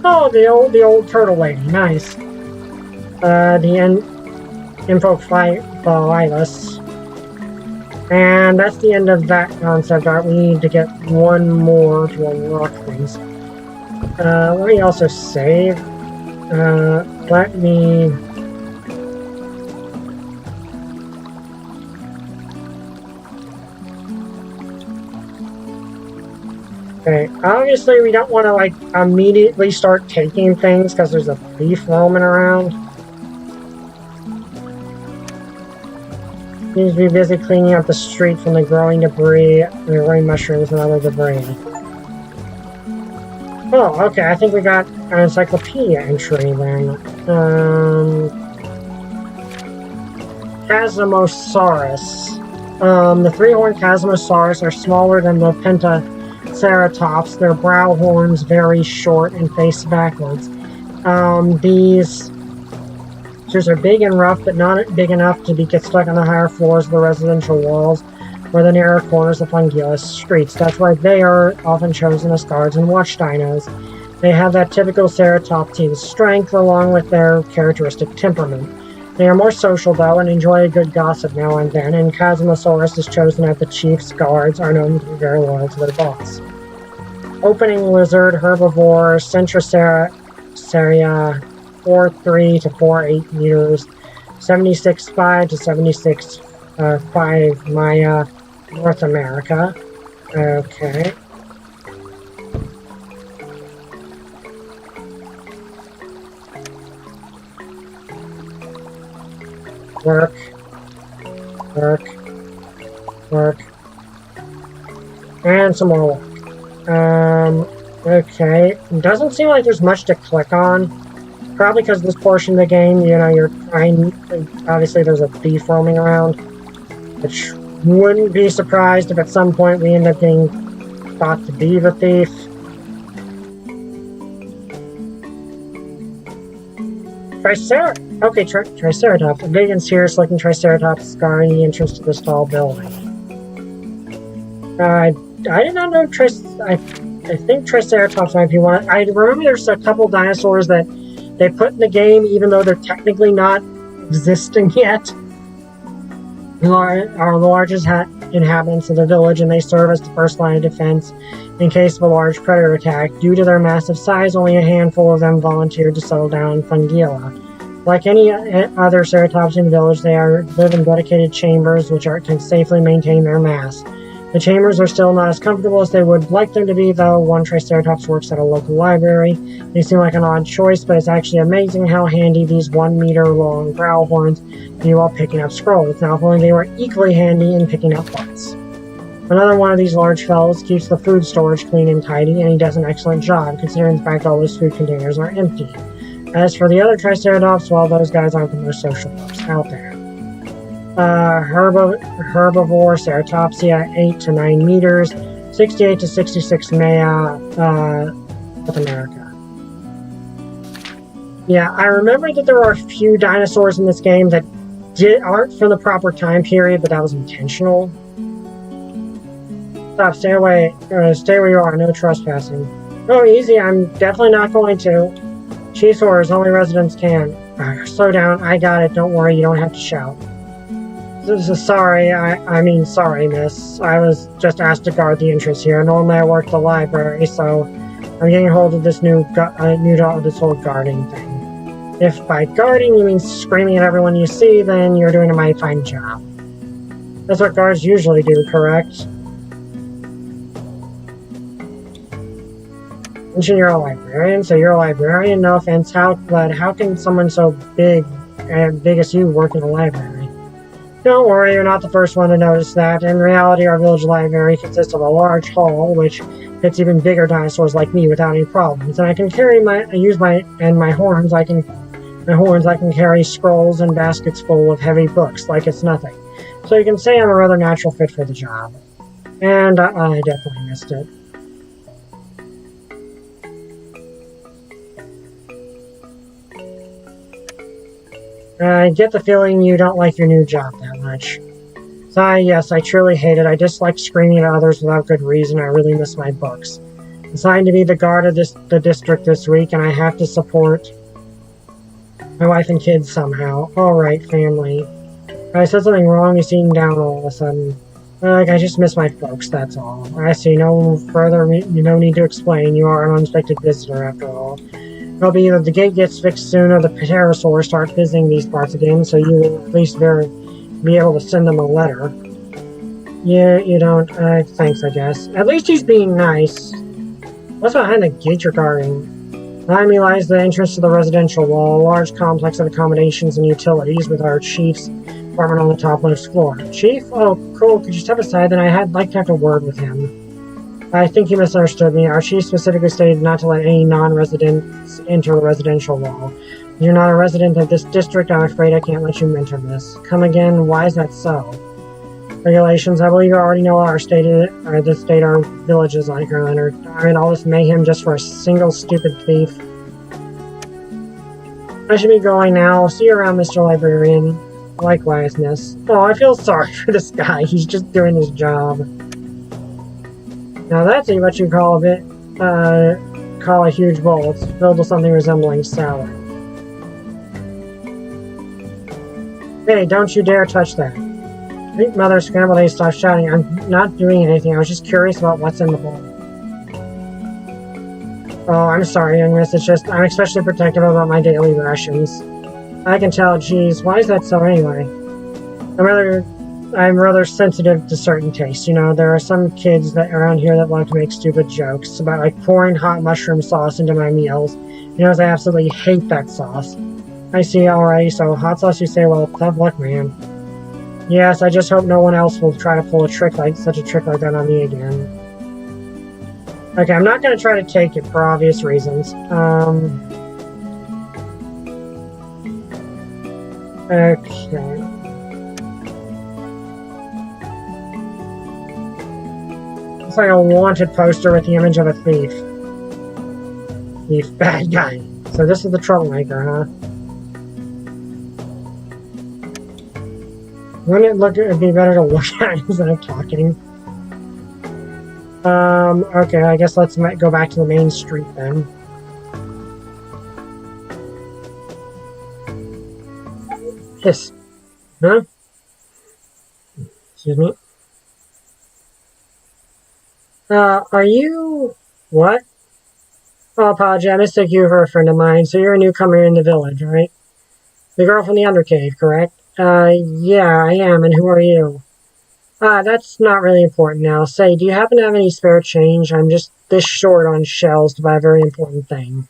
Oh, the old turtle lady. Nice. The Infophilus. And that's the end of that concept art. We need to get one more to unlock things. Let me also save. Let me... Okay, obviously we don't want to, like, immediately start taking things because there's a thief roaming around. Needs to be busy cleaning up the street from the growing debris, the growing mushrooms, and other debris. Oh, okay, I think we got an encyclopedia entry then. Chasmosaurus. The three-horned Chasmosaurus are smaller than the Pentaceratops. Their brow horns very short and face backwards. These creatures are big and rough, but not big enough to get stuck on the higher floors of the residential walls or the narrow corners of Fungulus streets. That's why they are often chosen as guards and watch dinos. They have that typical Ceratopsian strength along with their characteristic temperament. They are more social, though, and enjoy a good gossip now and then, and Chasmosaurus is chosen as the chief's guards, are known to be very loyal to their boss. Opening lizard, herbivore, Centroceria, 4.3 to 4.8 meters, 76.5 to 76.5 Maya, North America. Okay. Work. And some more work. Okay. Doesn't seem like there's much to click on. Probably because this portion of the game, you know, you're trying... Obviously, there's a thief roaming around. Which wouldn't be surprised if at some point we end up getting thought to be the thief. Triceratops. A big and serious-looking Triceratops scarring the entrance to this tall building. I did not know I think Triceratops might be one. I remember there's a couple dinosaurs that they put in the game, even though they're technically not existing yet. Are the largest inhabitants of the village, and they serve as the first line of defense in case of a large predator attack. Due to their massive size, only a handful of them volunteered to settle down in Fungilla. Like any other Ceratopsian village, they live in dedicated chambers which can safely maintain their mass. The chambers are still not as comfortable as they would like them to be, though. One Triceratops works at a local library. They seem like an odd choice, but it's actually amazing how handy these 1-meter-long growl horns be while picking up scrolls. Now, if only they were equally handy in picking up butts. Another one of these large fellows keeps the food storage clean and tidy, and he does an excellent job, considering the fact all those food containers are empty. As for the other Triceratops, well, those guys aren't the most social folks out there. Herbivore Ceratopsia, 8 to 9 meters, 68 to 66 Maya, North America. Yeah, I remember that there are a few dinosaurs in this game that aren't from the proper time period, but that was intentional. Stop, stay away, stay where you are, no trespassing. Oh, easy, I'm definitely not going to. Chief's orders, only residents can. Slow down, I got it, don't worry, you don't have to shout. Sorry, sorry, miss. I was just asked to guard the entrance here. Normally I work the library, so I'm getting hold of this this whole guarding thing. If by guarding you mean screaming at everyone you see, then you're doing a mighty fine job. That's what guards usually do, correct? Mention you're a librarian, so you're a librarian, no offense, but how can someone so big as you work in a library? Don't worry, you're not the first one to notice that. In reality, our village library consists of a large hall, which fits even bigger dinosaurs like me without any problems. And I can carry my horns. I can carry scrolls and baskets full of heavy books, like it's nothing. So you can say I'm a rather natural fit for the job. And I definitely missed it. I get the feeling you don't like your new job that much. So, yes, I truly hate it. I dislike screaming at others without good reason. I really miss my books. I'm assigned to be the guard of the district this week, and I have to support my wife and kids somehow. Alright, family. I said something wrong, you seem down all of a sudden. I just miss my folks, that's all. I see no need to explain. You are an unexpected visitor, after all. It'll be either the gate gets fixed soon or the pterosaurs start visiting these parts again, so you will at least be able to send them a letter. Yeah, you don't. Thanks, I guess. At least he's being nice. What's behind the gate you're guarding? Behind me lies the entrance to the residential wall, a large complex of accommodations and utilities with our chief's apartment on the topmost floor. Chief? Oh, cool. Could you step aside? Then I'd like to have a word with him. I think you misunderstood me. Our chief specifically stated not to let any non-residents enter the residential wall. If you're not a resident of this district, I'm afraid I can't let you enter this. Come again, why is that so? Regulations, I believe you already know the state our village is like, Leonard. I mean, all this mayhem just for a single stupid thief. I should be going now. See you around, Mr. Librarian. Likewise, miss. Oh, I feel sorry for this guy. He's just doing his job. Now that's what you call a huge bowl. It's filled with something resembling salad. Hey, don't you dare touch that. I think Mother scrambled eggs, stop shouting. I'm not doing anything. I was just curious about what's in the bowl. Oh, I'm sorry, young miss. It's just, I'm especially protective about my daily rations. I can tell, geez, why is that so anyway? I'm rather sensitive to certain tastes. You know, there are some kids around here that like to make stupid jokes about, like, pouring hot mushroom sauce into my meals. You know, I absolutely hate that sauce. I see, alrighty, so hot sauce, you say, well, tough luck, man. Yes, I just hope no one else will try to pull such a trick like that on me again. Okay, I'm not going to try to take it for obvious reasons. Okay. It's like a wanted poster with the image of a thief. Thief, bad guy. So this is the troublemaker, huh? Wouldn't it'd be better to look at it instead of talking. Okay, I guess let's go back to the main street then. Hiss. Huh? Excuse me. Are you... What? Oh, apology, I mistook you for a friend of mine, so you're a newcomer in the village, right? The girl from the Undercave, correct? Yeah, I am, and who are you? That's not really important now. Say, do you happen to have any spare change? I'm just this short on shells to buy a very important thing.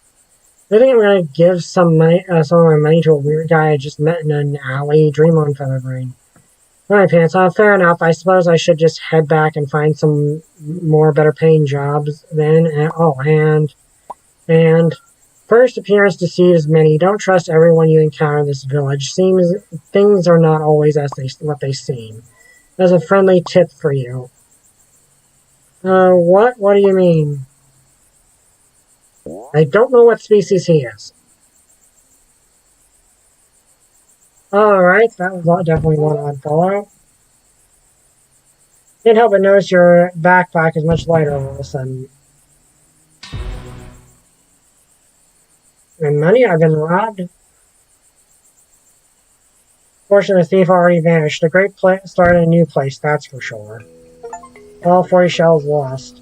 I think I'm gonna give some money, some of my money to a weird guy I just met in an alley. Dream on, Featherbrain. Alright, Pants. Fair enough. I suppose I should just head back and find some more better paying jobs then. And first appearance deceives many. Don't trust everyone you encounter in this village. Seems things are not always what they seem. That's a friendly tip for you. What? What do you mean? I don't know what species he is. Alright, that was definitely one odd follow. Can't help but notice your backpack is much lighter all of a sudden. And money? I've been robbed? Fortunately, the thief already vanished. A great start in a new place, that's for sure. All 40 shells lost.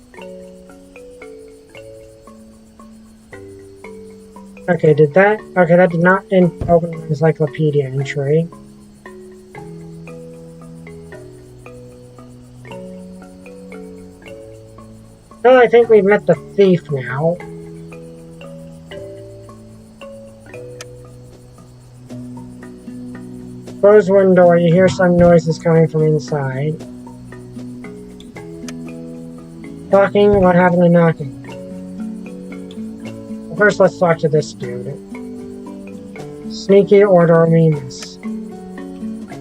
Okay, that did not open an encyclopedia entry. Well, I think we've met the thief now. Close one door, you hear some noises coming from inside. Talking, what happened to knocking? First, let's talk to this dude. Sneaky Ordorminus.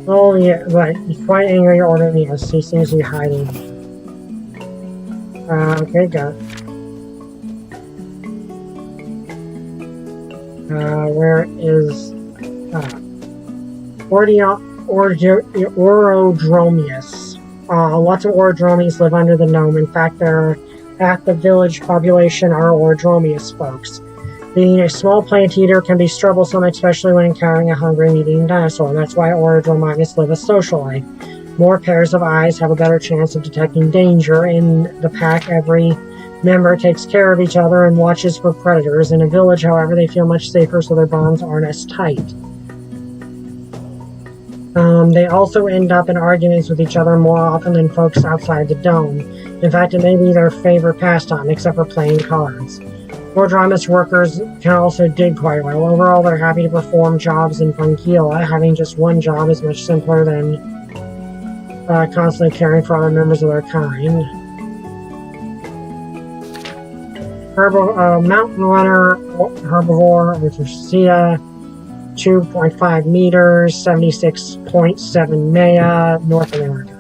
Oh yeah, but he's quite angry Ordorminus. He seems to be hiding. Okay, got it. Where is... Orodromius. Lots of Orodromies live under the gnome. In fact, half the village population are Orodromius folks. Being a small plant eater can be troublesome, especially when encountering a hungry meat-eating dinosaur. That's why Orodromius live a social life. More pairs of eyes have a better chance of detecting danger. In the pack, every member takes care of each other and watches for predators. In a village, however, they feel much safer, so their bonds aren't as tight. They also end up in arguments with each other more often than folks outside the dome. In fact, it may be their favorite pastime, except for playing cards. Orodromius workers can also dig quite well. Overall, they're happy to perform jobs in Funkila. Having just one job is much simpler than constantly caring for other members of their kind. Mountain runner, herbivore, Rufuscia, 2.5 meters, 76.7 Maya, North America.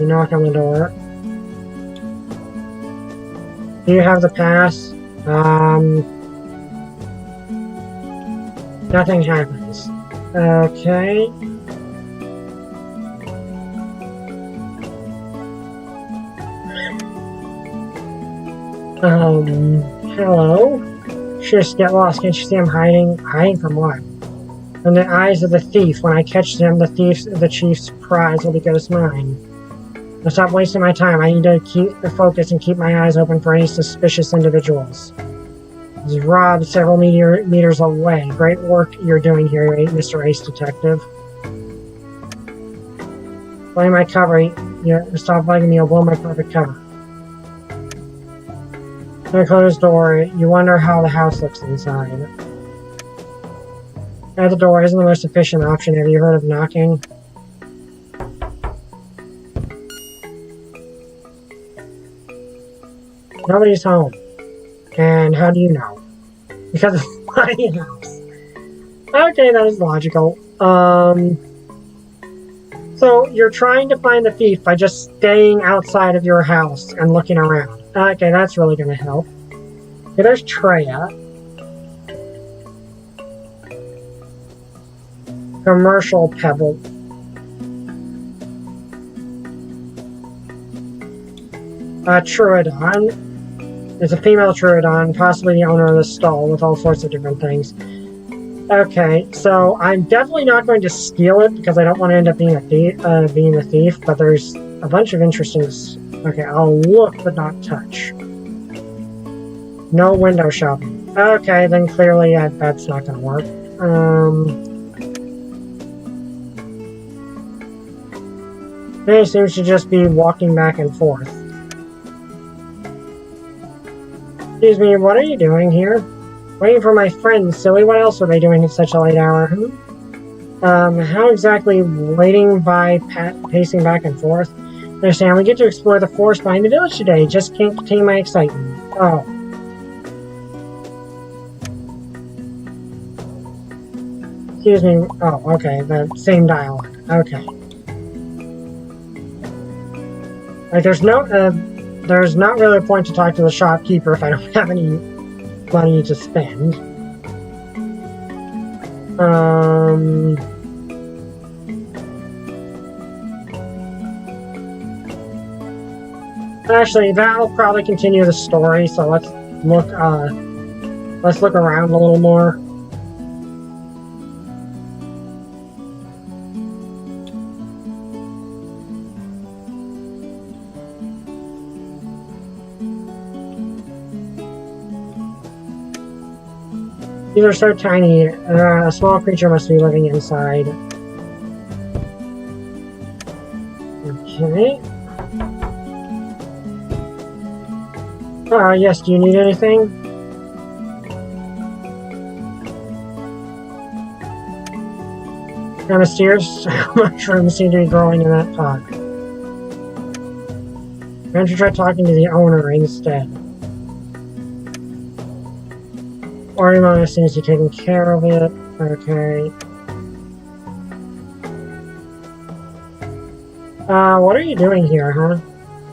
You knock on the door. Do you have the pass? Nothing happens. Okay. Hello? Just get lost. Can't you see I'm hiding? Hiding from what? From the eyes of the thief. When I catch him, the chief's prize will be goes mine. Now stop wasting my time. I need to keep the focus and keep my eyes open for any suspicious individuals. He's robbed several meters away. Great work you're doing here, Mr. Ace Detective. Play my cover. Stop bugging me. You'll blow my perfect cover. When I close the door, you wonder how the house looks inside. At the door isn't the most efficient option. Have you heard of knocking? Nobody's home. And how do you know? Because it's my house. Okay, that is logical. So you're trying to find the thief by just staying outside of your house and looking around. Okay, that's really going to help. Okay, there's Treya. Commercial Pebble. Troodon. It's a female Troodon, possibly the owner of the stall, with all sorts of different things. Okay, so I'm definitely not going to steal it, because I don't want to end up being a thief, but there's a bunch of interesting... Okay, I'll look, but not touch. No window shopping. Okay, then clearly that's not gonna work. He seems to just be walking back and forth. Excuse me, what are you doing here? Waiting for my friends, silly. What else are they doing at such a late hour? How exactly waiting by pacing back and forth? Understand, we get to explore the forest behind the village today. Just can't contain my excitement. Oh. Excuse me. Oh, okay. The same dialogue. Okay. Like, there's not really a point to talk to the shopkeeper if I don't have any money to spend. Actually, that'll probably continue the story, so let's look around a little more. These are so tiny. A small creature must be living inside. Okay. Yes, do you need anything? A mysterious mushrooms seem to be growing in that pot. I'm going to try talking to the owner instead. Orima seems to be taking care of it. Okay. What are you doing here, huh?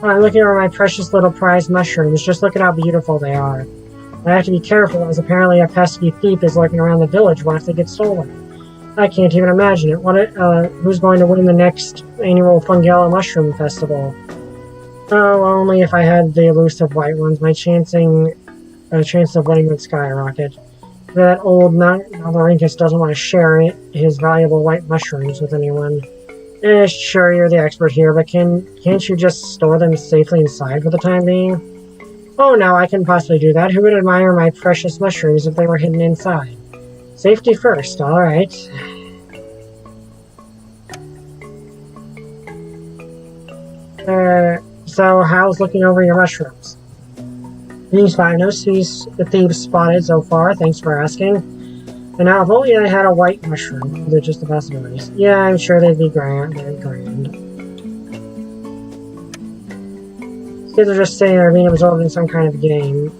Oh, I'm looking over my precious little prized mushrooms. Just look at how beautiful they are. I have to be careful, as apparently a pesky thief is lurking around the village. What if they get stolen? I can't even imagine it. Who's going to win the next annual Fungella Mushroom Festival? Oh, only if I had the elusive white ones. My chance of winning would skyrocket. That old Nalarinkus doesn't want to share his valuable white mushrooms with anyone. Sure, you're the expert here, but can't you just store them safely inside for the time being? Oh, no, I can possibly do that. Who would admire my precious mushrooms if they were hidden inside? Safety first, alright. So how's looking over your mushrooms? These 5 no thieves spotted so far, thanks for asking. And now, if only I had a white mushroom, they're just the possibilities. Yeah, I'm sure they'd be grand. These kids are just sitting there being absorbed in some kind of game.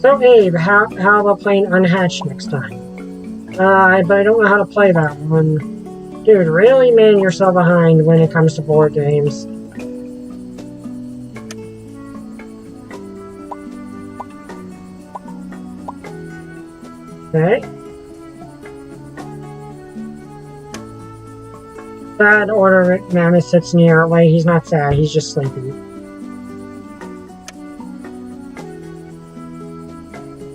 So, Abe, how about playing Unhatched next time? But I don't know how to play that one. Dude, really, man, you're so behind when it comes to board games. Okay. Sad order mammoth sits near. Wait, he's not sad, he's just sleepy.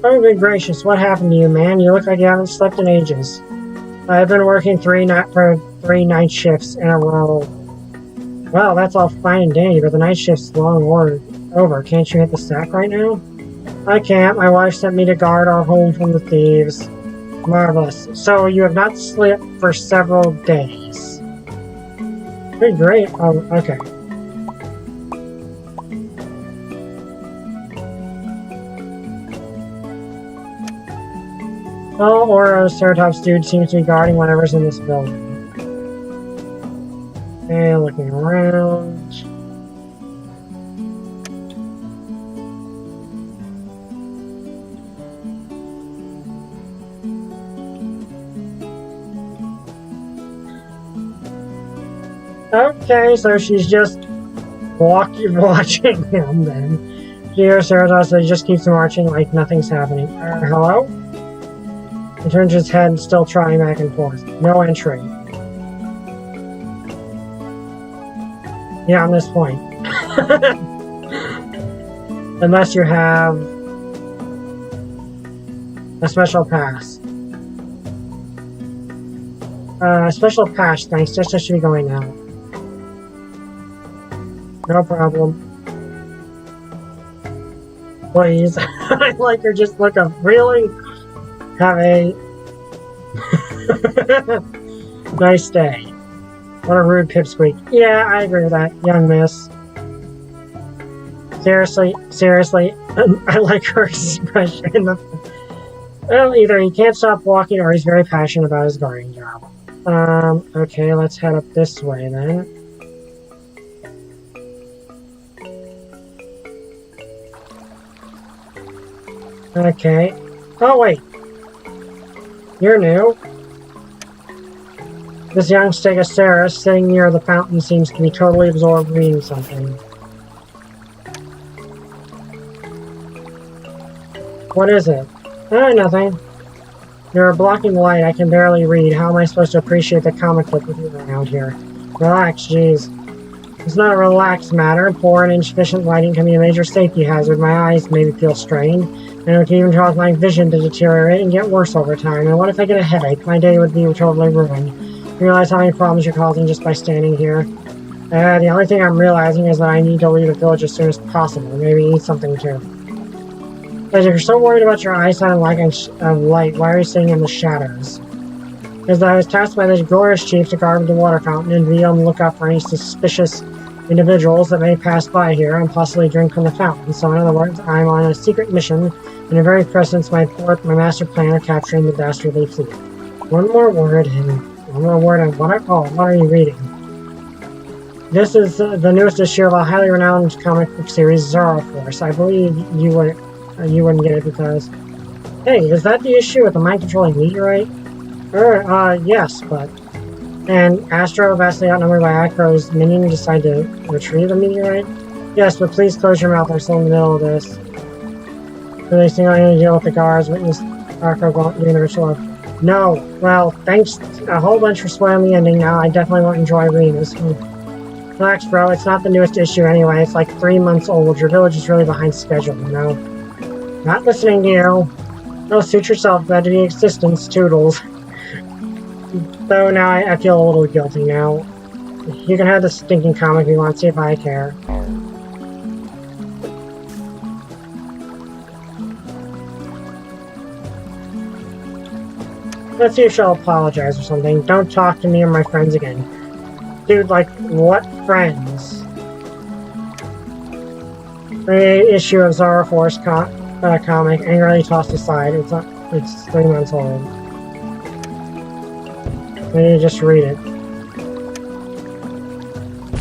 Oh, good gracious, what happened to you, man? You look like you haven't slept in ages. I've been working 3 night shifts in a row. Well, that's all fine and dandy, but the night shift's long over. Can't you hit the sack right now? I can't. My wife sent me to guard our home from the thieves. Marvelous. So you have not slept for several days. Good, great. Oh, okay. Well, Ceratops dude seems to be guarding whatever's in this building. Okay, looking around. Okay, so she's just watching him then. Here, Ceratops just keeps marching like nothing's happening. Hello? He turns his head, still trying back and forth. No entry. Yeah, on this point. Unless you have a special pass. Special pass, thanks. Just should be going now. No problem. Please. I like her just look up. Really? Have a nice day. What a rude pipsqueak. Yeah, I agree with that, young miss. Seriously, I like her expression. Well, either he can't stop walking or he's very passionate about his gardening job. Okay, let's head up this way then. Okay. Oh, wait. You're new. This young Stegosaurus sitting near the fountain seems to be totally absorbed reading something. What is it? Nothing. You're blocking the light. I can barely read. How am I supposed to appreciate the comic book with you around here? Relax, jeez. It's not a relaxed matter. Poor and insufficient lighting can be a major safety hazard. My eyes maybe feel strained, and it can even cause my vision to deteriorate and get worse over time. And what if I get a headache? My day would be totally ruined. You realize how many problems you're causing just by standing here? The only thing I'm realizing is that I need to leave the village as soon as possible. Maybe eat something too. But if you're so worried about your eyesight and lack of light, why are you sitting in the shadows? Because I was tasked by the glorious chief to guard the water fountain and be on the lookout for any suspicious individuals that may pass by here and possibly drink from the fountain. So in other words, I'm on a secret mission, and in very presence my master plan of capturing the dastardly fleet. One more word on what are you reading? This is the newest issue of a highly renowned comic book series, Zero Force. I believe you wouldn't get it because... Hey, is that the issue with the mind-controlling meteorite? Yes, but... And Astro, vastly outnumbered by Acro's minion, decide to retrieve the meteorite? Yes, but please close your mouth, I'm still in the middle of this. Do they seem like to deal with the guards, witness Acro doing the ritual? No. Well, thanks a whole bunch for spoiling the ending now. I definitely won't enjoy reading this. Relax, bro. It's not the newest issue anyway. It's like 3 months old. Your village is really behind schedule, you know? Not listening to you. Oh, suit yourself. Glad to be existence, toodles. Though now I feel a little guilty now. You can have the stinking comic if you want. See if I care. Let's see if she'll apologize or something. Don't talk to me or my friends again. Dude, like, what friends? The issue of Zara Force comic, angrily tossed aside. It's 3 months old. Maybe just read it.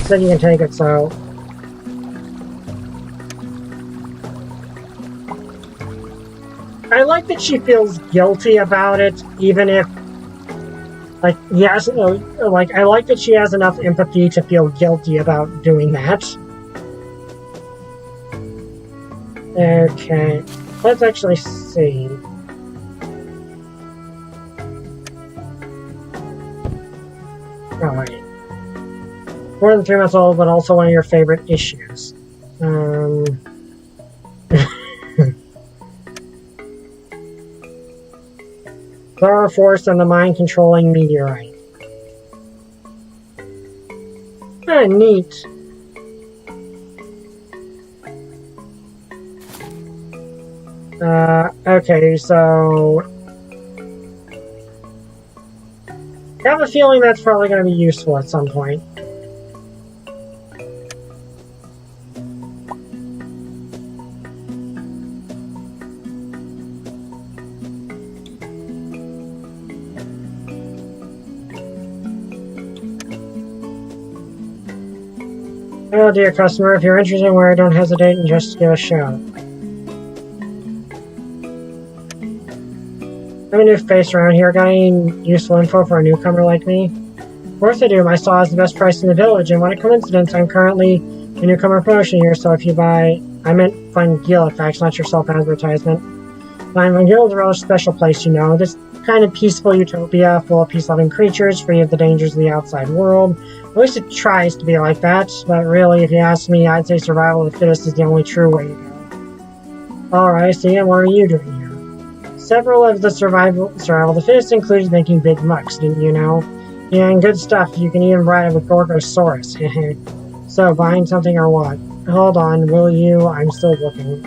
Said you can take it, so... I like that she feels guilty about it, even if... Like, yes, like, I like that she has enough empathy to feel guilty about doing that. Okay, let's actually see. Oh, wait. More than 3 months old, but also one of your favorite issues. Zara Force and the mind-controlling meteorite. Ah, neat. Okay, so... I have a feeling that's probably going to be useful at some point. Oh, dear customer, if you're interested in where, don't hesitate and just give a shout. I'm a new face around here. Got any useful info for a newcomer like me? Of course I do. My saw is the best price in the village, and what a coincidence, I'm currently a newcomer promotion here, so if you buy... I meant Fun Guild, in fact, not your self-advertisement. Fun Guild is a rather special place, you know. This kind of peaceful utopia, full of peace-loving creatures, free of the dangers of the outside world. At least it tries to be like that, but really, if you ask me, I'd say survival of the fittest is the only true way to go. Alright, I see, and what are you doing here? Several of the survival of the fittest included making big mucks, didn't you know? Yeah, and good stuff. You can even ride it with Gorgosaurus. So, buying something or what? Hold on, will you? I'm still looking.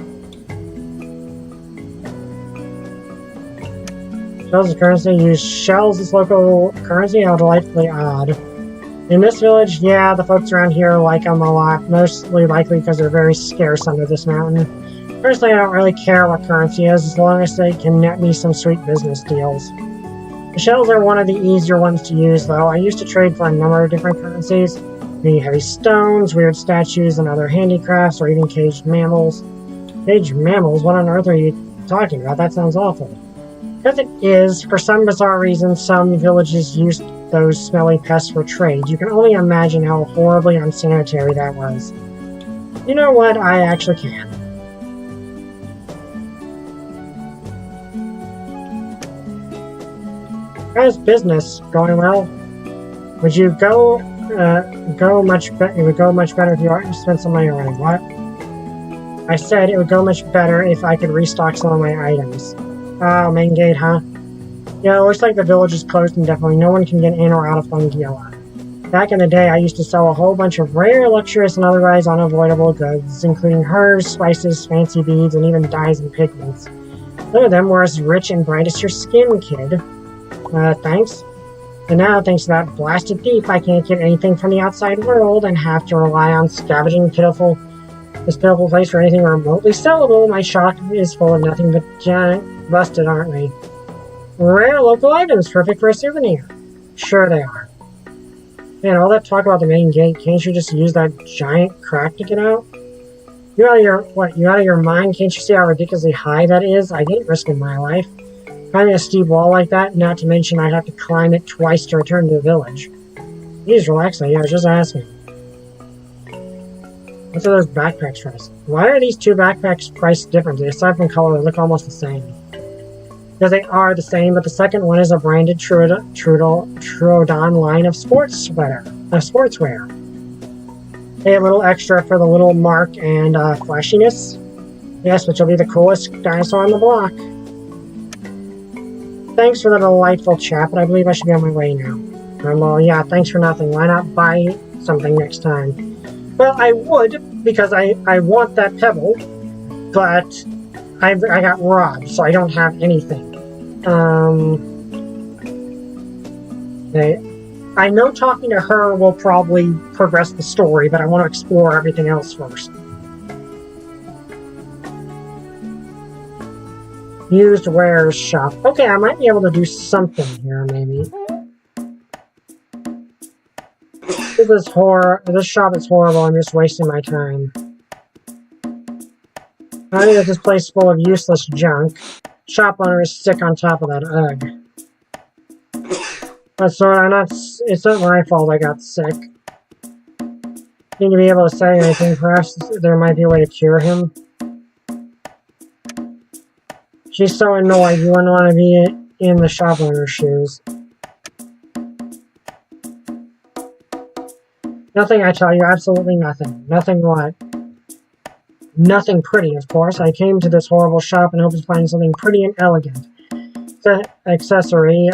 Shells as currency. Use shells as local currency. How delightfully odd. In this village, yeah, the folks around here like them a lot. Mostly likely because they're very scarce under this mountain. Personally, I don't really care what currency is, as long as they can net me some sweet business deals. The shells are one of the easier ones to use, though. I used to trade for a number of different currencies. The heavy stones, weird statues, and other handicrafts, or even caged mammals. Caged mammals? What on earth are you talking about? That sounds awful. Because it is, for some bizarre reason, some villages used those smelly pests for trade. You can only imagine how horribly unsanitary that was. You know what? I actually can. How's business going well? Would you go much better? It would go much better if you spent some money already. What? I said it would go much better if I could restock some of my items. Oh, main gate, huh? Yeah, it looks like the village is closed indefinitely. No one can get in or out of Fungiella. Back in the day, I used to sell a whole bunch of rare, luxurious, and otherwise unavoidable goods, including herbs, spices, fancy beads, and even dyes and pigments. None of them were as rich and bright as your skin, kid. Thanks. And now, thanks to that blasted thief, I can't get anything from the outside world and have to rely on scavenging this pitiful place for anything remotely sellable. My shop is full of nothing but giant busted, aren't we? Rare local items, perfect for a souvenir. Sure they are. Man, all that talk about the main gate, can't you just use that giant crack to get out? You out of your mind? Can't you see how ridiculously high that is? I ain't risking my life. Climbing a steep wall like that, not to mention I'd have to climb it twice to return to the village. Please relax, lady, I was just asking. What's are those backpacks priced? Why are these two backpacks priced differently? Aside from color, they look almost the same. Because they are the same, but the second one is a branded Troodon line of sportswear. Pay a little extra for the little mark and flashiness. Yes, but you'll be the coolest dinosaur on the block. Thanks for the delightful chat, but I believe I should be on my way now. Well, yeah, thanks for nothing. Why not buy something next time? Well, I would, because I want that pebble, but I got robbed, so I don't have anything. Okay. I know talking to her will probably progress the story, but I want to explore everything else first. Used wares shop. Okay, I might be able to do something here, maybe. This shop is horrible. I'm just wasting my time. I think that this place is full of useless junk. Shop owner is sick on top of that. Ugh. But so it's not my fault I got sick. Need to be able to say anything. Perhaps there might be a way to cure him. She's so annoyed, you wouldn't want to be in the shop owner's shoes. Nothing, I tell you, absolutely nothing. Nothing what? Nothing pretty, of course. I came to this horrible shop and hoped to find something pretty and elegant. It's an accessory,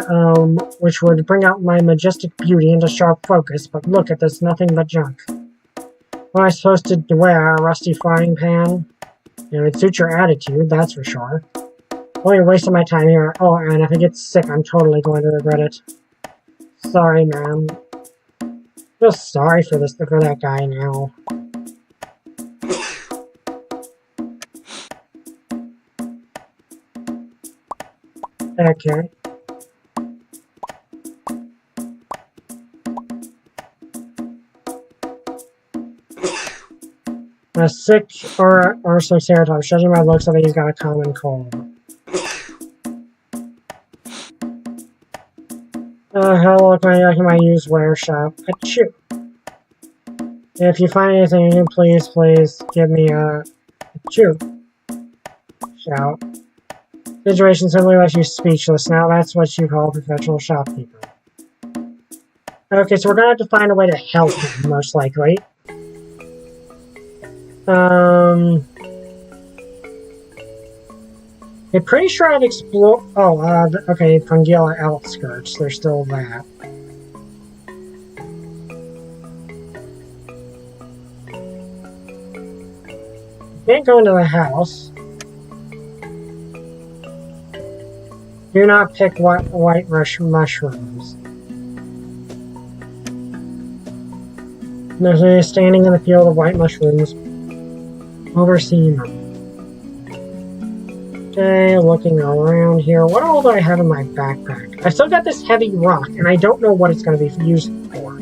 which would bring out my majestic beauty into sharp focus, but look at this, nothing but junk. What am I supposed to wear? A rusty frying pan? It would suit your attitude, that's for sure. Well, you're wasting my time here. Oh, and if I get sick, I'm totally going to regret it. Sorry, ma'am. I feel sorry for that guy now. Okay. Sick or some serotonin. Judging by looks, I think he's got a common cold. How can I use wear shop? Achoo. If you find anything, please give me a achoo. Shout. Situation simply left you speechless. Now that's what you call a professional shopkeeper. Okay, so we're gonna have to find a way to help him, most likely. I'm pretty sure I've explored... Oh, okay, Fungiella outskirts. There's still that. Can't go into the house. Do not pick white mushrooms. There's standing in the field of white mushrooms, overseeing them. Okay, looking around here. What all do I have in my backpack? I still got this heavy rock, and I don't know what it's going to be used for.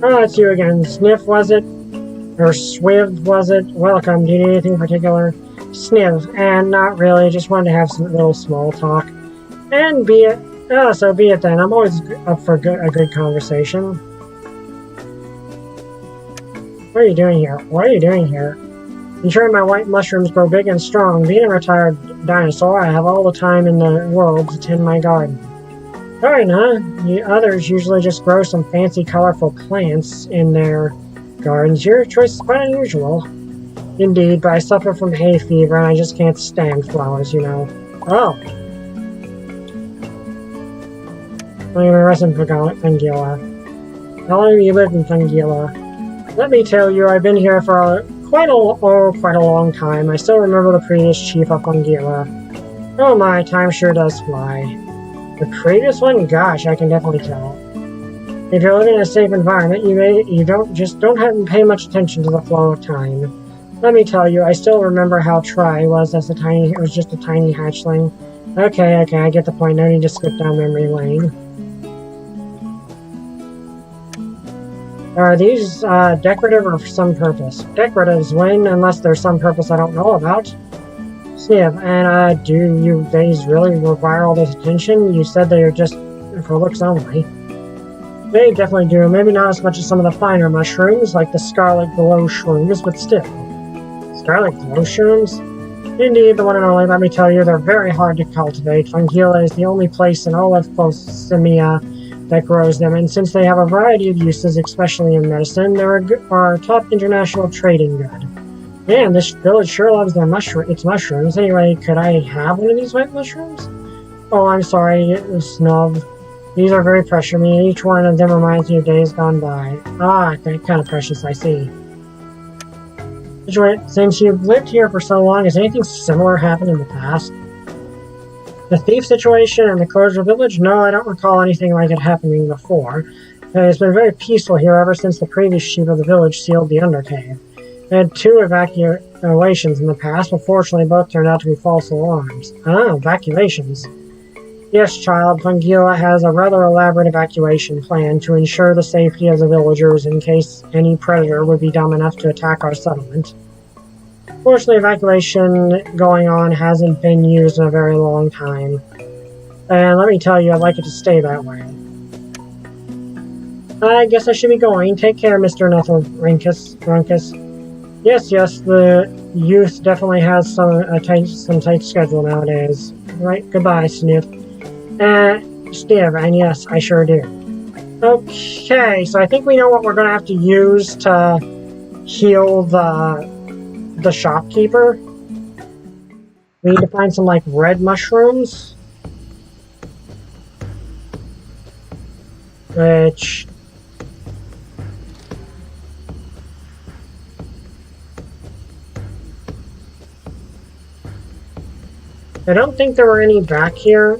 Oh, it's you again. Sniff, was it? Or Swiv, was it? Welcome. Do you need anything in particular? Sniv, and not really. Just wanted to have some little small talk. And be it. Oh, so be it then. I'm always up for a good conversation. What are you doing here? What are you doing here? Ensuring my white mushrooms grow big and strong. Being a retired dinosaur, I have all the time in the world to tend my garden. Alright, huh? The others usually just grow some fancy, colorful plants in their gardens. Your choice is quite unusual. Indeed, but I suffer from hay fever and I just can't stand flowers, you know. Oh. I'm gonna rest in Fungilla. How long have you lived in Fungilla? Let me tell you, I've been here for quite a long time. I still remember the previous chief of Fungilla. Oh my, time sure does fly. The previous one? Gosh, I can definitely tell. If you're living in a safe environment, you don't pay much attention to the flow of time. Let me tell you, I still remember how Try was it was just a tiny hatchling. Okay, I get the point. No need to skip down memory lane. Are these decorative or for some purpose? Decoratives win unless there's some purpose I don't know about. Sniv, and do these really require all this attention? You said they are just for looks only. They definitely do. Maybe not as much as some of the finer mushrooms, like the scarlet glow shrooms, but still. Scarlet glow shrooms? Indeed, the one and only. Let me tell you, they're very hard to cultivate. Fungilla is the only place in all of Fosimia that grows them, and since they have a variety of uses, especially in medicine, they're a top international trading good. Man, this village sure loves its mushrooms. Anyway, could I have one of these white mushrooms? Oh, I'm sorry, Snub. These are very precious to me. Each one of them reminds me of days gone by. Ah, kind of precious, I see. Since you've lived here for so long, has anything similar happened in the past? The thief situation and the closure village? No, I don't recall anything like it happening before. It's been very peaceful here ever since the previous chief of the village sealed the Undercave. I had 2 evacuations in the past, but fortunately both turned out to be false alarms. Ah, evacuations. Yes, child, Fungilla has a rather elaborate evacuation plan to ensure the safety of the villagers in case any predator would be dumb enough to attack our settlement. Fortunately, evacuation going on hasn't been used in a very long time. And let me tell you, I'd like it to stay that way. I guess I should be going. Take care, Mr. Runkus. Yes, the youth definitely has some tight schedule nowadays. Right, goodbye, Sniff. Sniv, and yes, I sure do. Okay, so I think we know what we're going to have to use to heal the shopkeeper. We need to find some, like, red mushrooms. Which... I don't think there were any back here.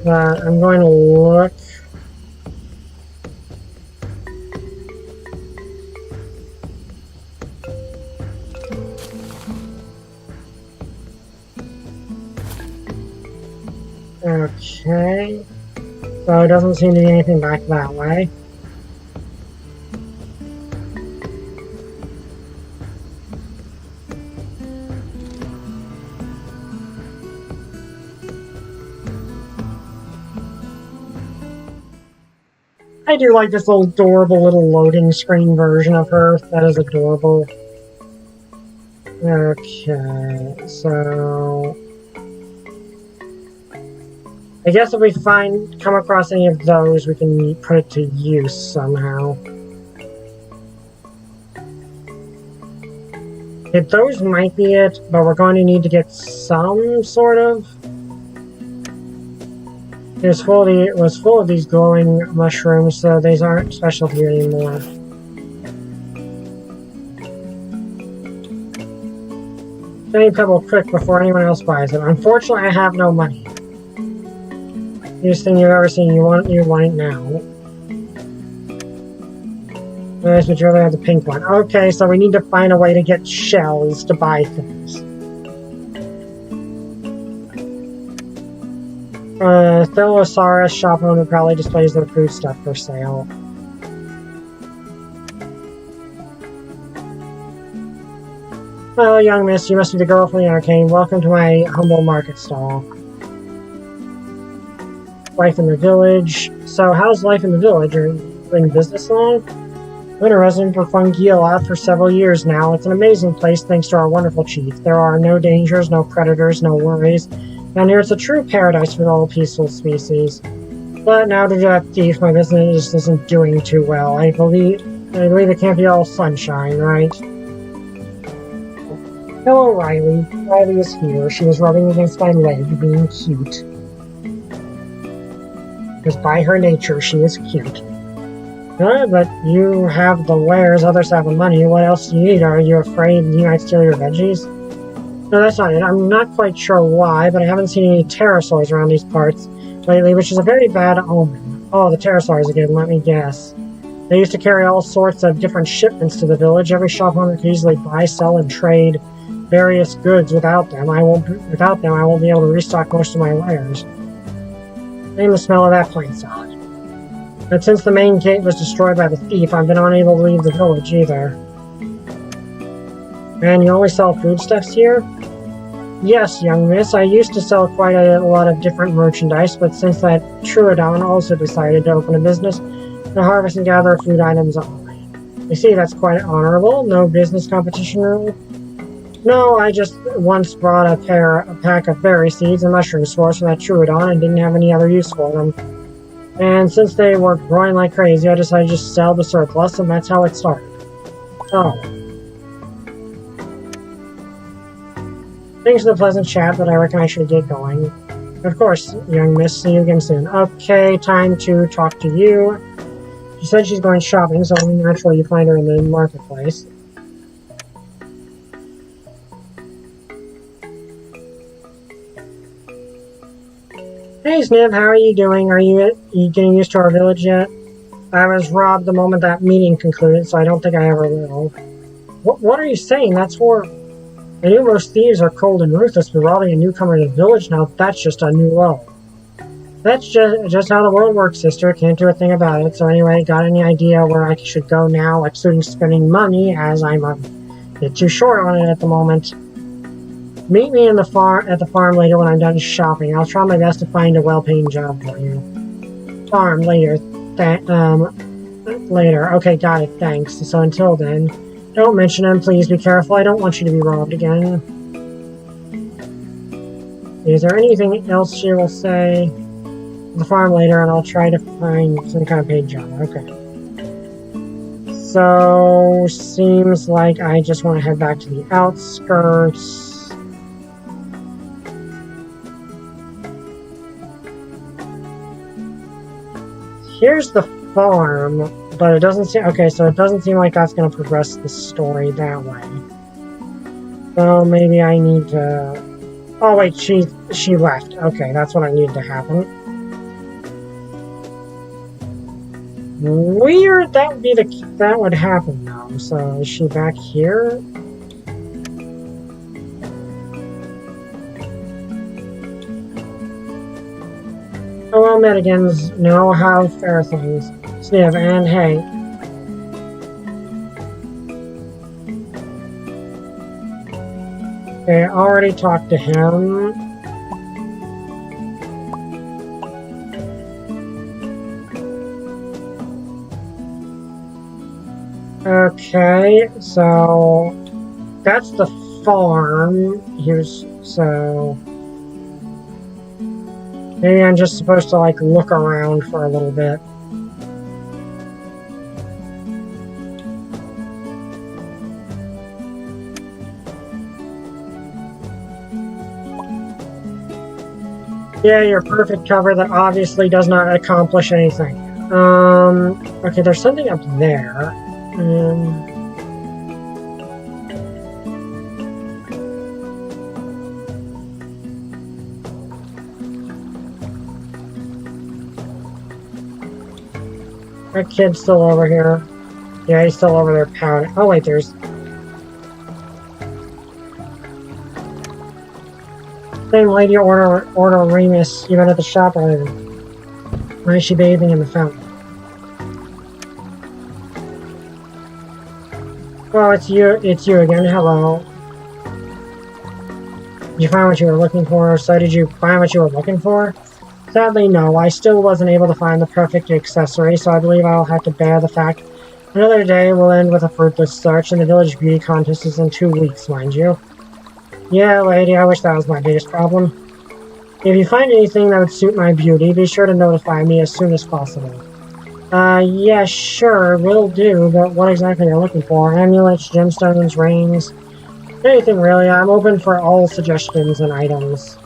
But I'm going to look. Okay. So it doesn't seem to be anything back that way. I do like this little adorable little loading screen version of her. That is adorable. Okay, so... I guess if we come across any of those, we can put it to use somehow. Those might be it, but we're going to need to get some sort of It was full of these glowing mushrooms, so these aren't special here anymore. Shiny Pebble quick before anyone else buys it. Unfortunately, I have no money. Easiest thing you've ever seen. You want it now. Nice, but you really have the pink one. Okay, so we need to find a way to get shells to buy things. Thylosaurus shop owner probably displays their food stuff for sale. Hello, young miss. You must be the girl from the arcane. Welcome to my humble market stall. Life in the village. So, how's life in the village? Are you in business long? I've been a resident for Fungiala for several years now. It's an amazing place thanks to our wonderful chief. There are no dangers, no predators, no worries. Down here it's a true paradise for all peaceful species. But now due to that thief, my business just isn't doing too well. I believe it can't be all sunshine, right? Hello, Riley. Riley is here. She was rubbing against my leg, being cute. Because by her nature, she is cute. But you have the wares, others have the money. What else do you need? Are you afraid you might steal your veggies? No, that's not it. I'm not quite sure why, but I haven't seen any pterosaurs around these parts lately, which is a very bad omen. Oh, the pterosaurs again, let me guess. They used to carry all sorts of different shipments to the village. Every shop owner could easily buy, sell, and trade various goods without them. I won't be able to restock most of my wares. Name the smell of that plain salad. But since the main gate was destroyed by the thief, I've been unable to leave the village either. And you only sell foodstuffs here? Yes, young miss. I used to sell quite a lot of different merchandise, but since that Troodon also decided to open a business to harvest and gather food items only. You see, that's quite honorable. No business competition rule? No, I just once brought a pack of berry seeds and mushroom spores from that Troodon and didn't have any other use for them. And since they were growing like crazy, I decided to just sell the surplus, and that's how it started. Oh. Thanks for the pleasant chat, but I reckon I should get going. Of course, young miss, see you again soon. Okay, time to talk to you. She said she's going shopping, so naturally you find her in the marketplace. Hey Zniw, how are you doing? Are you getting used to our village yet? I was robbed the moment that meeting concluded, so I don't think I ever will. What are you saying? That's horrible. I knew most thieves are cold and ruthless, but robbing a newcomer in the village, now that's just a new level. That's just how the world works, sister. Can't do a thing about it. So anyway, got any idea where I should go now, excluding spending money, as I'm a bit too short on it at the moment. Meet me at the farm later when I'm done shopping. I'll try my best to find a well-paying job for you. Farm later. Later. Okay, got it. Thanks. So until then, don't mention him. Please be careful. I don't want you to be robbed again. Is there anything else she will say? The farm later, and I'll try to find some kind of paid job. Okay. So, seems like I just want to head back to the outskirts. Here's the farm, but it doesn't seem... Okay, so it doesn't seem like that's going to progress the story that way. So maybe I need to... Oh wait, she left. Okay, that's what I needed to happen. Weird, that would happen though. So is she back here? Hello, Medigans. No, how fair things. Zniw, and hey. Okay, I already talked to him. Okay, so that's the farm. Here's so maybe I'm just supposed to like look around for a little bit. Yeah, your perfect cover that obviously does not accomplish anything. Okay, there's something up there. That kid's still over here. Yeah, he's still over there pouting. Oh wait, there's... Same lady order Remus even at the shop earlier. Why is she bathing in the fountain? Well, it's you again. Hello. Did you find what you were looking for? So did you find what you were looking for? Sadly, no. I still wasn't able to find the perfect accessory, so I believe I'll have to bear the fact. Another day will end with a fruitless search, and the village beauty contest is in 2 weeks, mind you. Yeah, lady, I wish that was my biggest problem. If you find anything that would suit my beauty, be sure to notify me as soon as possible. Yeah, sure, will do, but what exactly are you looking for? Amulets, gemstones, rings? Anything really, I'm open for all suggestions and items.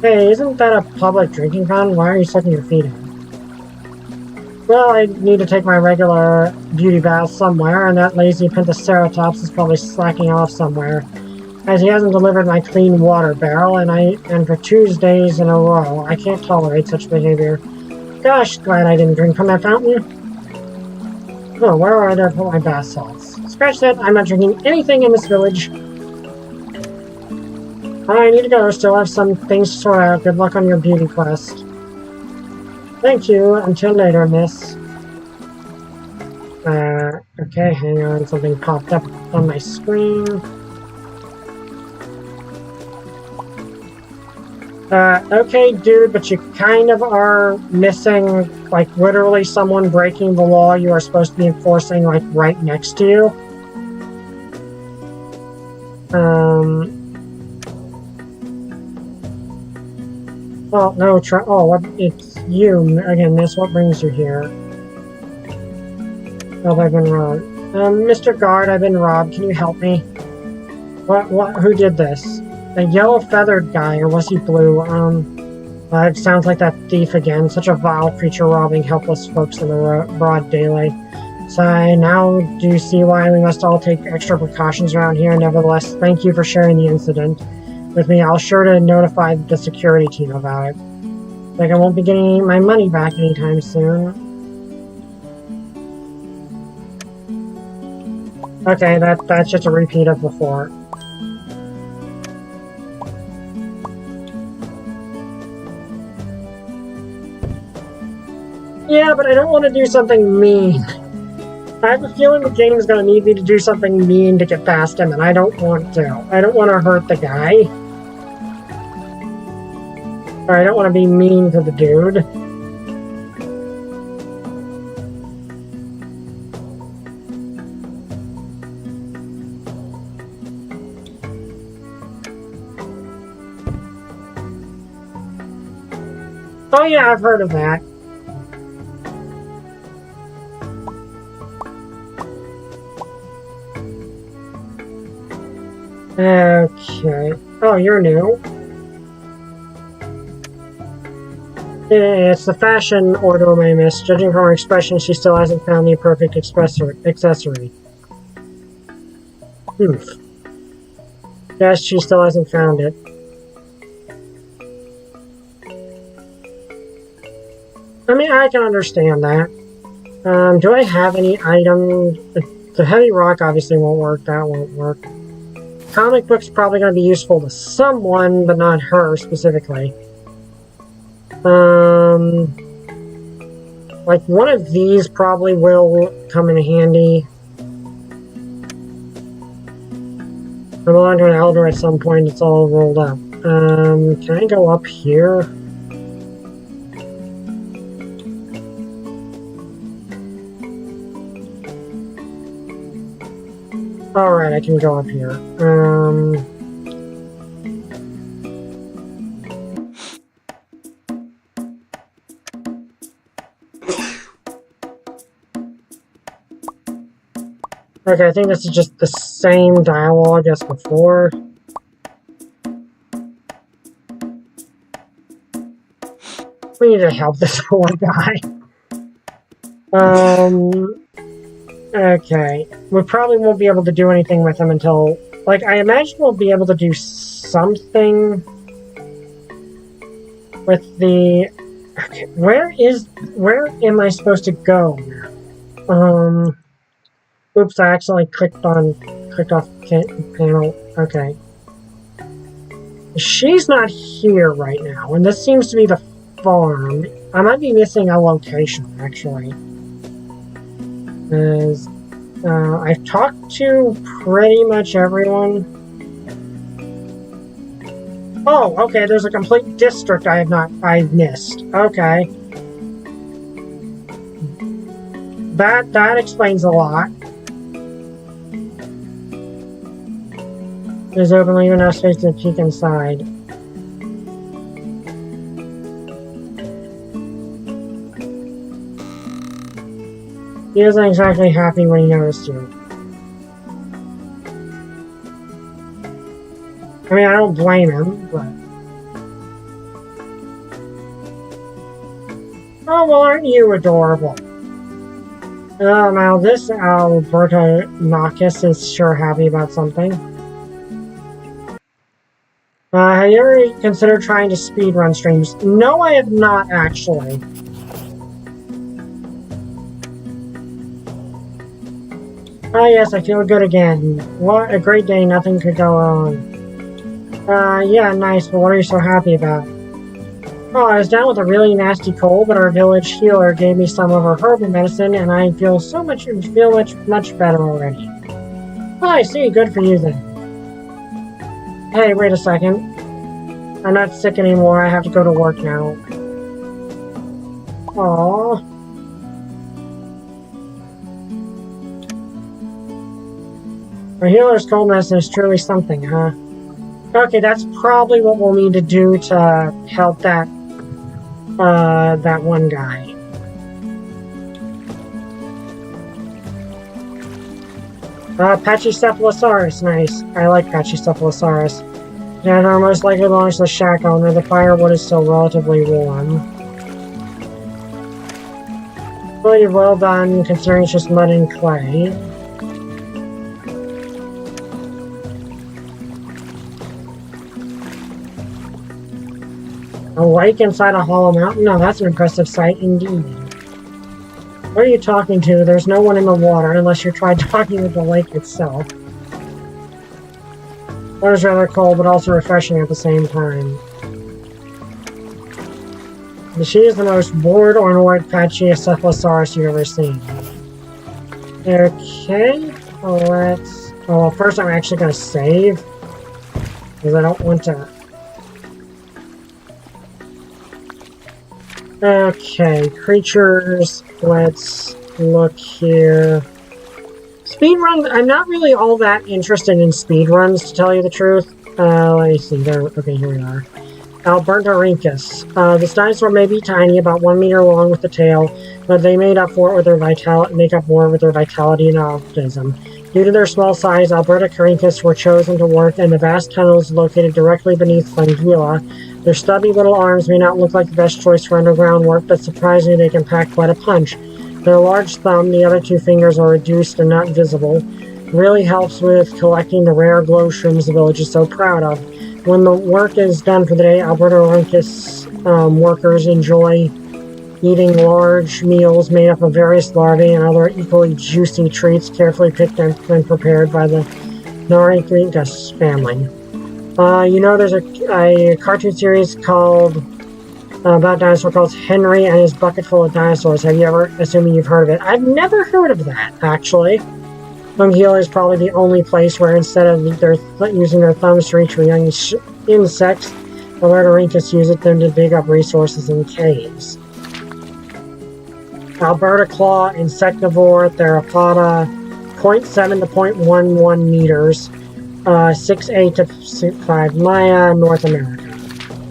Hey, isn't that a public drinking fountain? Why are you sucking your feet in? Well, I need to take my regular beauty bath somewhere, and that lazy Pentaceratops is probably slacking off somewhere, as he hasn't delivered my clean water barrel, and for 2 days in a row. I can't tolerate such behavior. Gosh, glad I didn't drink from that fountain. Oh, where are I put my bath salts? Scratch that, I'm not drinking anything in this village. I need to go, still have some things to sort out. Good luck on your beauty quest. Thank you, until later, miss. Okay, hang on, something popped up on my screen. Okay, dude, but you kind of are missing, like, literally someone breaking the law you are supposed to be enforcing, like, right next to you. Well, no, it's you. Again, miss, what brings you here? Oh, I've been robbed. Mr. Guard, I've been robbed. Can you help me? Who did this? A yellow-feathered guy, or was he blue? It sounds like that thief again. Such a vile creature robbing helpless folks in the broad daylight. So now do you see why we must all take extra precautions around here? Nevertheless, thank you for sharing the incident with me. I'll sure to notify the security team about it. Like I won't be getting my money back anytime soon. Okay, that's just a repeat of before. Yeah, but I don't want to do something mean. I have a feeling the game is going to need me to do something mean to get past him, and I don't want to. I don't want to hurt the guy. Or I don't want to be mean to the dude. Oh yeah, I've heard of that. Okay. Oh, you're new. It's the fashion order, my miss. Judging from her expression, she still hasn't found the perfect accessory. Yes, she still hasn't found it. I mean, I can understand that. Do I have any items? The heavy rock obviously won't work. That won't work. Comic book's probably going to be useful to someone, but not her specifically. Like one of these probably will come in handy. I belong to an elder at some point, it's all rolled up. Can I go up here? Alright, I can go up here. Okay, I think this is just the same dialogue as before. We need to help this poor guy. Okay. We probably won't be able to do anything with him until... Like, I imagine we'll be able to do something with the... Okay, where am I supposed to go now? Oops, I accidentally clicked off panel. Okay. She's not here right now, and this seems to be the farm. I might be missing a location, actually. Because I've talked to pretty much everyone. Oh, okay, there's a complete district I've missed. Okay. That explains a lot. There's open, leaving enough space to peek inside. He wasn't exactly happy when he noticed you. I mean, I don't blame him, but... Oh, well, aren't you adorable? Oh, now this Alberto Nakis is sure happy about something. Have you ever considered trying to speedrun streams? No, I have not, actually. Oh yes, I feel good again. What a great day, nothing could go wrong. Yeah, nice, but what are you so happy about? Oh, I was down with a really nasty cold, but our village healer gave me some of her herbal medicine, and I feel much better already. Oh, I see, good for you then. Hey, wait a second. I'm not sick anymore, I have to go to work now. Aww. Our healer's cold medicine is truly something, huh? Okay, that's probably what we'll need to do to help that one guy. Pachycephalosaurus, nice. I like Pachycephalosaurus. And our most likely belongs to the shack owner. The firewood is still relatively warm. Really well done, considering it's just mud and clay. A lake inside a hollow mountain? No, that's an impressive sight indeed. What are you talking to? There's no one in the water, unless you tried talking with the lake itself. Water's rather cold, but also refreshing at the same time. She is the most bored or annoyed Pachycephalosaurus you've ever seen. Okay, let's... Oh, well, first I'm actually going to save. Because I don't want to... Okay, creatures, let's look here. Speedrun, I'm not really all that interested in speedruns, to tell you the truth. Let me see, there, okay, here we are. Albertorhynchus. This dinosaur may be tiny, about 1 meter long with the tail, but they made up for it with their make up more with their vitality and optimism. Due to their small size, Albertorhynchus were chosen to work in the vast tunnels located directly beneath Langilla. Their stubby little arms may not look like the best choice for underground work, but surprisingly they can pack quite a punch. Their large thumb, the other 2 fingers are reduced and not visible, really helps with collecting the rare glow shrooms the village is so proud of. When the work is done for the day, Albertorhynchus workers enjoy eating large meals made up of various larvae and other equally juicy treats carefully picked and prepared by the Albertorhynchus family. You know, there's a cartoon series called about dinosaur called Henry and His Bucket Full of Dinosaurs. Have you ever, assuming you've heard of it? I've never heard of that, actually. Langilla is probably the only place where instead of using their thumbs to reach for young insects, Albertorhynchus uses them to dig up resources in caves. Alberta claw, insectivore, theropoda, 0.7 to 0.11 meters. 6'8 to 6'5 Maya, North America.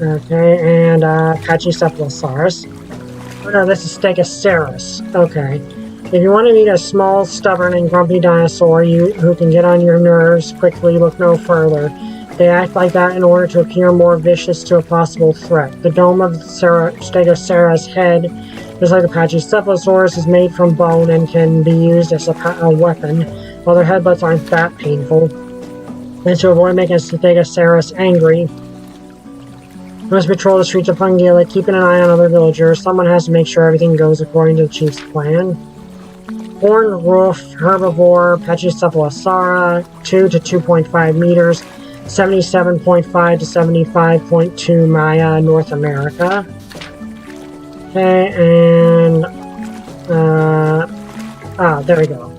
Okay, and Pachycephalosaurus. Oh no, this is Stegosaurus. Okay. If you want to meet a small, stubborn, and grumpy dinosaur who can get on your nerves quickly, look no further. They act like that in order to appear more vicious to a possible threat. The dome of Stegosaurus' head, just like the Pachycephalosaurus, is made from bone and can be used as a weapon, while their headbutts aren't that painful. And to avoid making a Stegosaurus angry, you must patrol the streets of Pungila, keeping an eye on other villagers. Someone has to make sure everything goes according to the chief's plan. Horned roof, herbivore, Pachycephalosaurus, 2 to 2.5 meters, 77.5 to 75.2 Maya, North America. Okay, and there we go.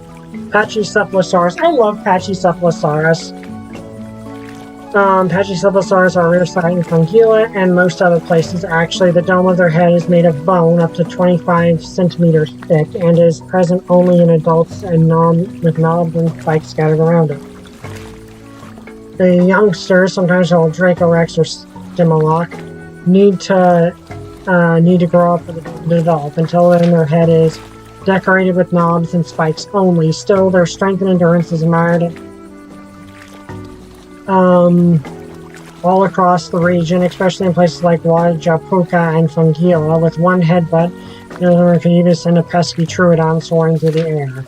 Pachycephalosaurus. I love Pachycephalosaurus. Pachycephalosaurus are rare sight in Pungila and most other places. Actually, the dome of their head is made of bone up to 25 centimeters thick and is present only in adults and with knobs and spikes scattered around it. The youngsters, sometimes called Dracorex or Stimulok, need to grow up and develop. Until then, their head is decorated with knobs and spikes only. Still, their strength and endurance is admired all across the region, especially in places like Wajapuka and Fungila. With one headbutt, you can even send a pesky Troodon soaring through the air.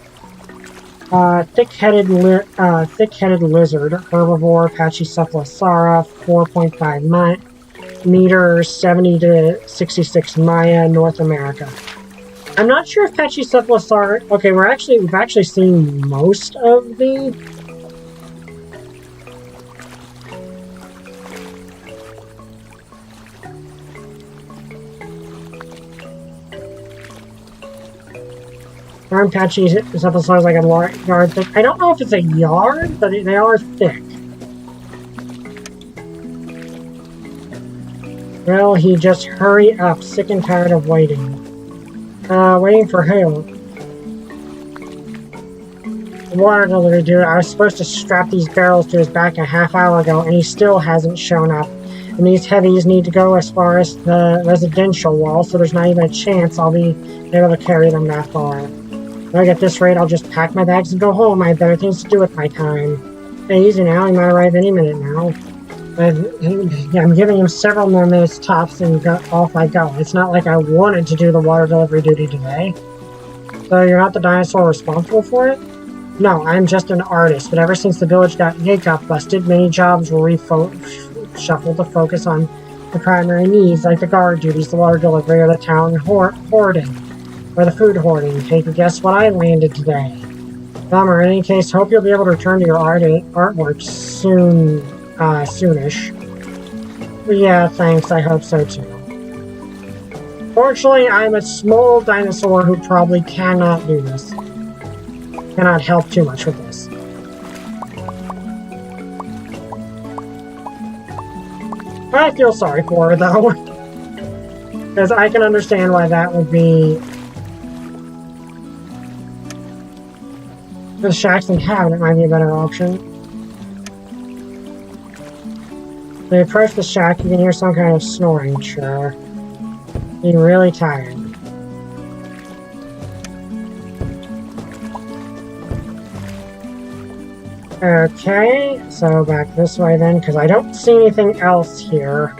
Thick-headed lizard, herbivore, Pachycephalosaurus, 4.5 meters, 70 to 66 Maya, North America. I'm not sure if Pachycephalosaurus... Okay, we've actually seen most of the... Aren't Pachycephalosaurus like a yard thick? I don't know if it's a yard, but they are thick. Well, he just hurry up, sick and tired of waiting. Waiting for who? Water delivery dude. I was supposed to strap these barrels to his back a half hour ago, and he still hasn't shown up. And these heavies need to go as far as the residential wall, so there's not even a chance I'll be able to carry them that far. Like at this rate, I'll just pack my bags and go home. I have better things to do with my time. Hey, easy now. He might arrive any minute now. I'm giving him several more minutes tops and off I go. It's not like I wanted to do the water delivery duty today. So you're not the dinosaur responsible for it? No, I'm just an artist. But ever since the village gate got busted, many jobs were reshuffled to focus on the primary needs, like the guard duties, the water delivery, or the town hoarding. Or the food hoarding. Take a guess what I landed today. Bummer. In any case, hope you'll be able to return to your artwork soonish. Yeah, thanks. I hope so too. Fortunately, I'm a small dinosaur who probably cannot do this. Cannot help too much with this. I feel sorry for her though. Because I can understand why that would be... The shacks they have, it might be a better option. They approach the shack, you can hear some kind of snoring, sure. Being really tired. Okay, so back this way then, because I don't see anything else here.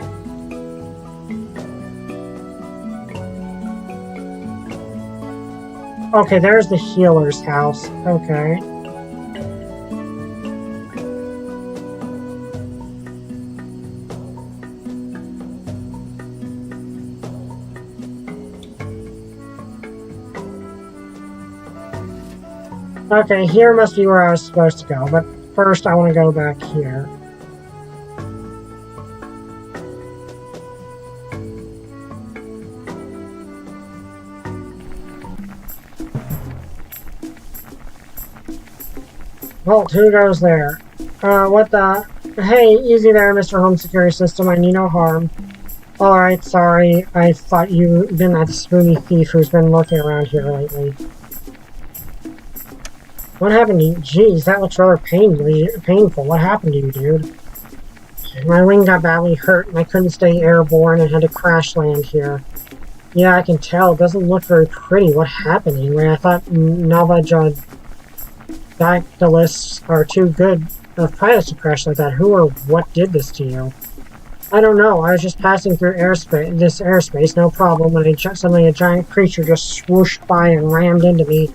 Okay, there's the healer's house. Okay. Okay, here must be where I was supposed to go, but first I want to go back here. Halt, who goes there? What the? Hey, easy there, Mr. Home Security System, I mean no harm. Alright, sorry, I thought you'd been that spoony thief who's been lurking around here lately. What happened to you? Jeez, that looks rather painful. What happened to you, dude? My wing got badly hurt and I couldn't stay airborne and had to crash land here. Yeah, I can tell. It doesn't look very pretty. What happened anyway? I thought Navajadactylists are too good of pilots to crash like that. Who or what did this to you? I don't know. I was just passing through this airspace, no problem, when suddenly a giant creature just swooshed by and rammed into me,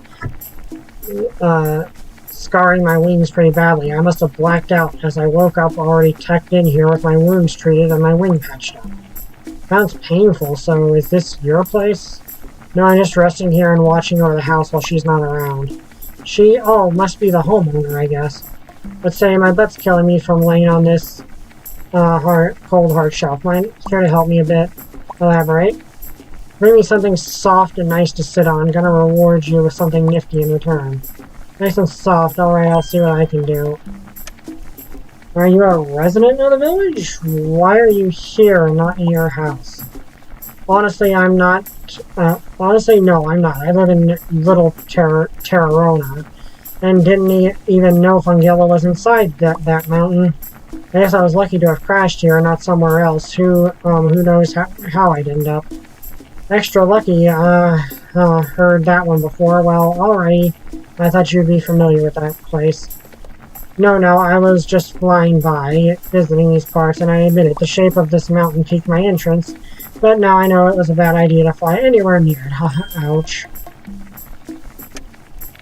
scarring my wings pretty badly. I must have blacked out as I woke up already tucked in here with my wounds treated and my wing patched up. Sounds painful, so is this your place? No, I'm just resting here and watching over the house while she's not around. Oh, must be the homeowner, I guess. Let's say my butt's killing me from laying on this cold hard shelf. Mind care to help me a bit? Elaborate. Bring me something soft and nice to sit on. Gonna reward you with something nifty in return. Nice and soft. Alright, I'll see what I can do. Are you a resident of the village? Why are you here and not in your house? Honestly, I'm not. Honestly, no, I'm not. I live in Little Terrorona, and didn't even know Fungilla was inside that mountain. I guess I was lucky to have crashed here and not somewhere else. Who knows how I'd end up. Extra lucky, heard that one before. Well, alrighty. I thought you'd be familiar with that place. No, I was just flying by, visiting these parts, and I admit it, the shape of this mountain piqued my interest, but now I know it was a bad idea to fly anywhere near it. Ouch.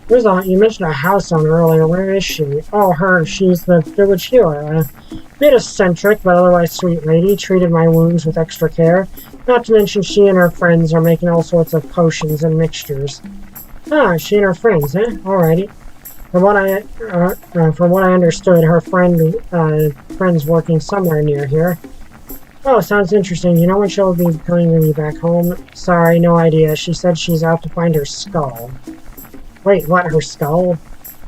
You mentioned a house owner earlier. Where is she? Oh, her. She's the village healer. A bit eccentric, but otherwise sweet lady. Treated my wounds with extra care. Not to mention she and her friends are making all sorts of potions and mixtures. Ah, she and her friends, eh? Alrighty. From what I understood, her friend's working somewhere near here. Oh, sounds interesting. You know when she'll be coming with me back home? Sorry, no idea. She said she's out to find her skull. Wait, what? Her skull?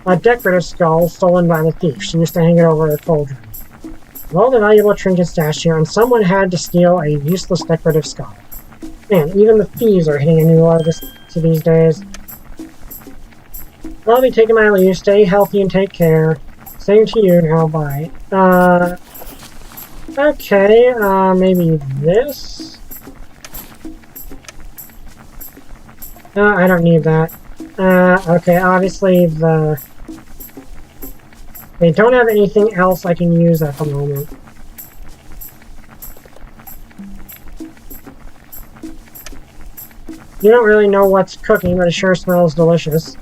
A decorative skull stolen by the thief. She used to hang it over her cauldron. Well, the valuable trinket stashed here, and someone had to steal a useless decorative skull. Man, even the thieves are hitting a new low these days. I'll be taking my leave. Stay healthy and take care. Same to you now. Bye. Okay, maybe this? I don't need that. Okay, obviously they don't have anything else I can use at the moment. You don't really know what's cooking, but it sure smells delicious.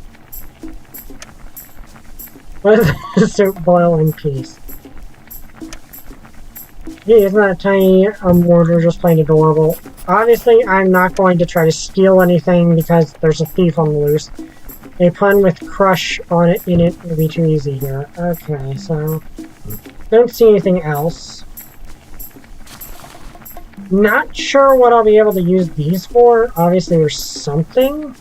Let the soup boil in peace. Gee, isn't that a tiny mortar just plain adorable? Obviously, I'm not going to try to steal anything because there's a thief on the loose. A pun with crush on it in it would be too easy here. Okay, so don't see anything else. Not sure what I'll be able to use these for. Obviously, there's something.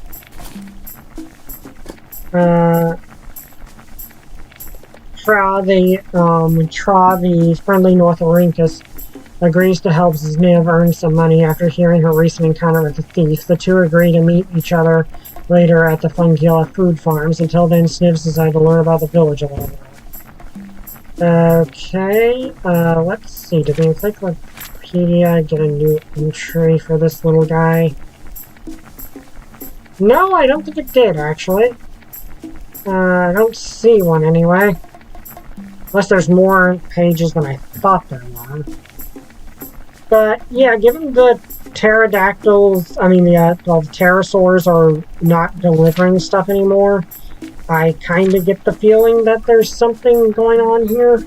the friendly Northorincus agrees to help Zniw earn some money after hearing her recent encounter with the thief. The two agree to meet each other later at the Fungilla food farms. Until then, Sniv's decided to learn about the village a little bit. Okay, let's see. Did the encyclopedia get a new entry for this little guy? No, I don't think it did, actually. I don't see one anyway. Unless there's more pages than I thought there were. But, yeah, given the pterodactyls, the pterosaurs are not delivering stuff anymore, I kind of get the feeling that there's something going on here.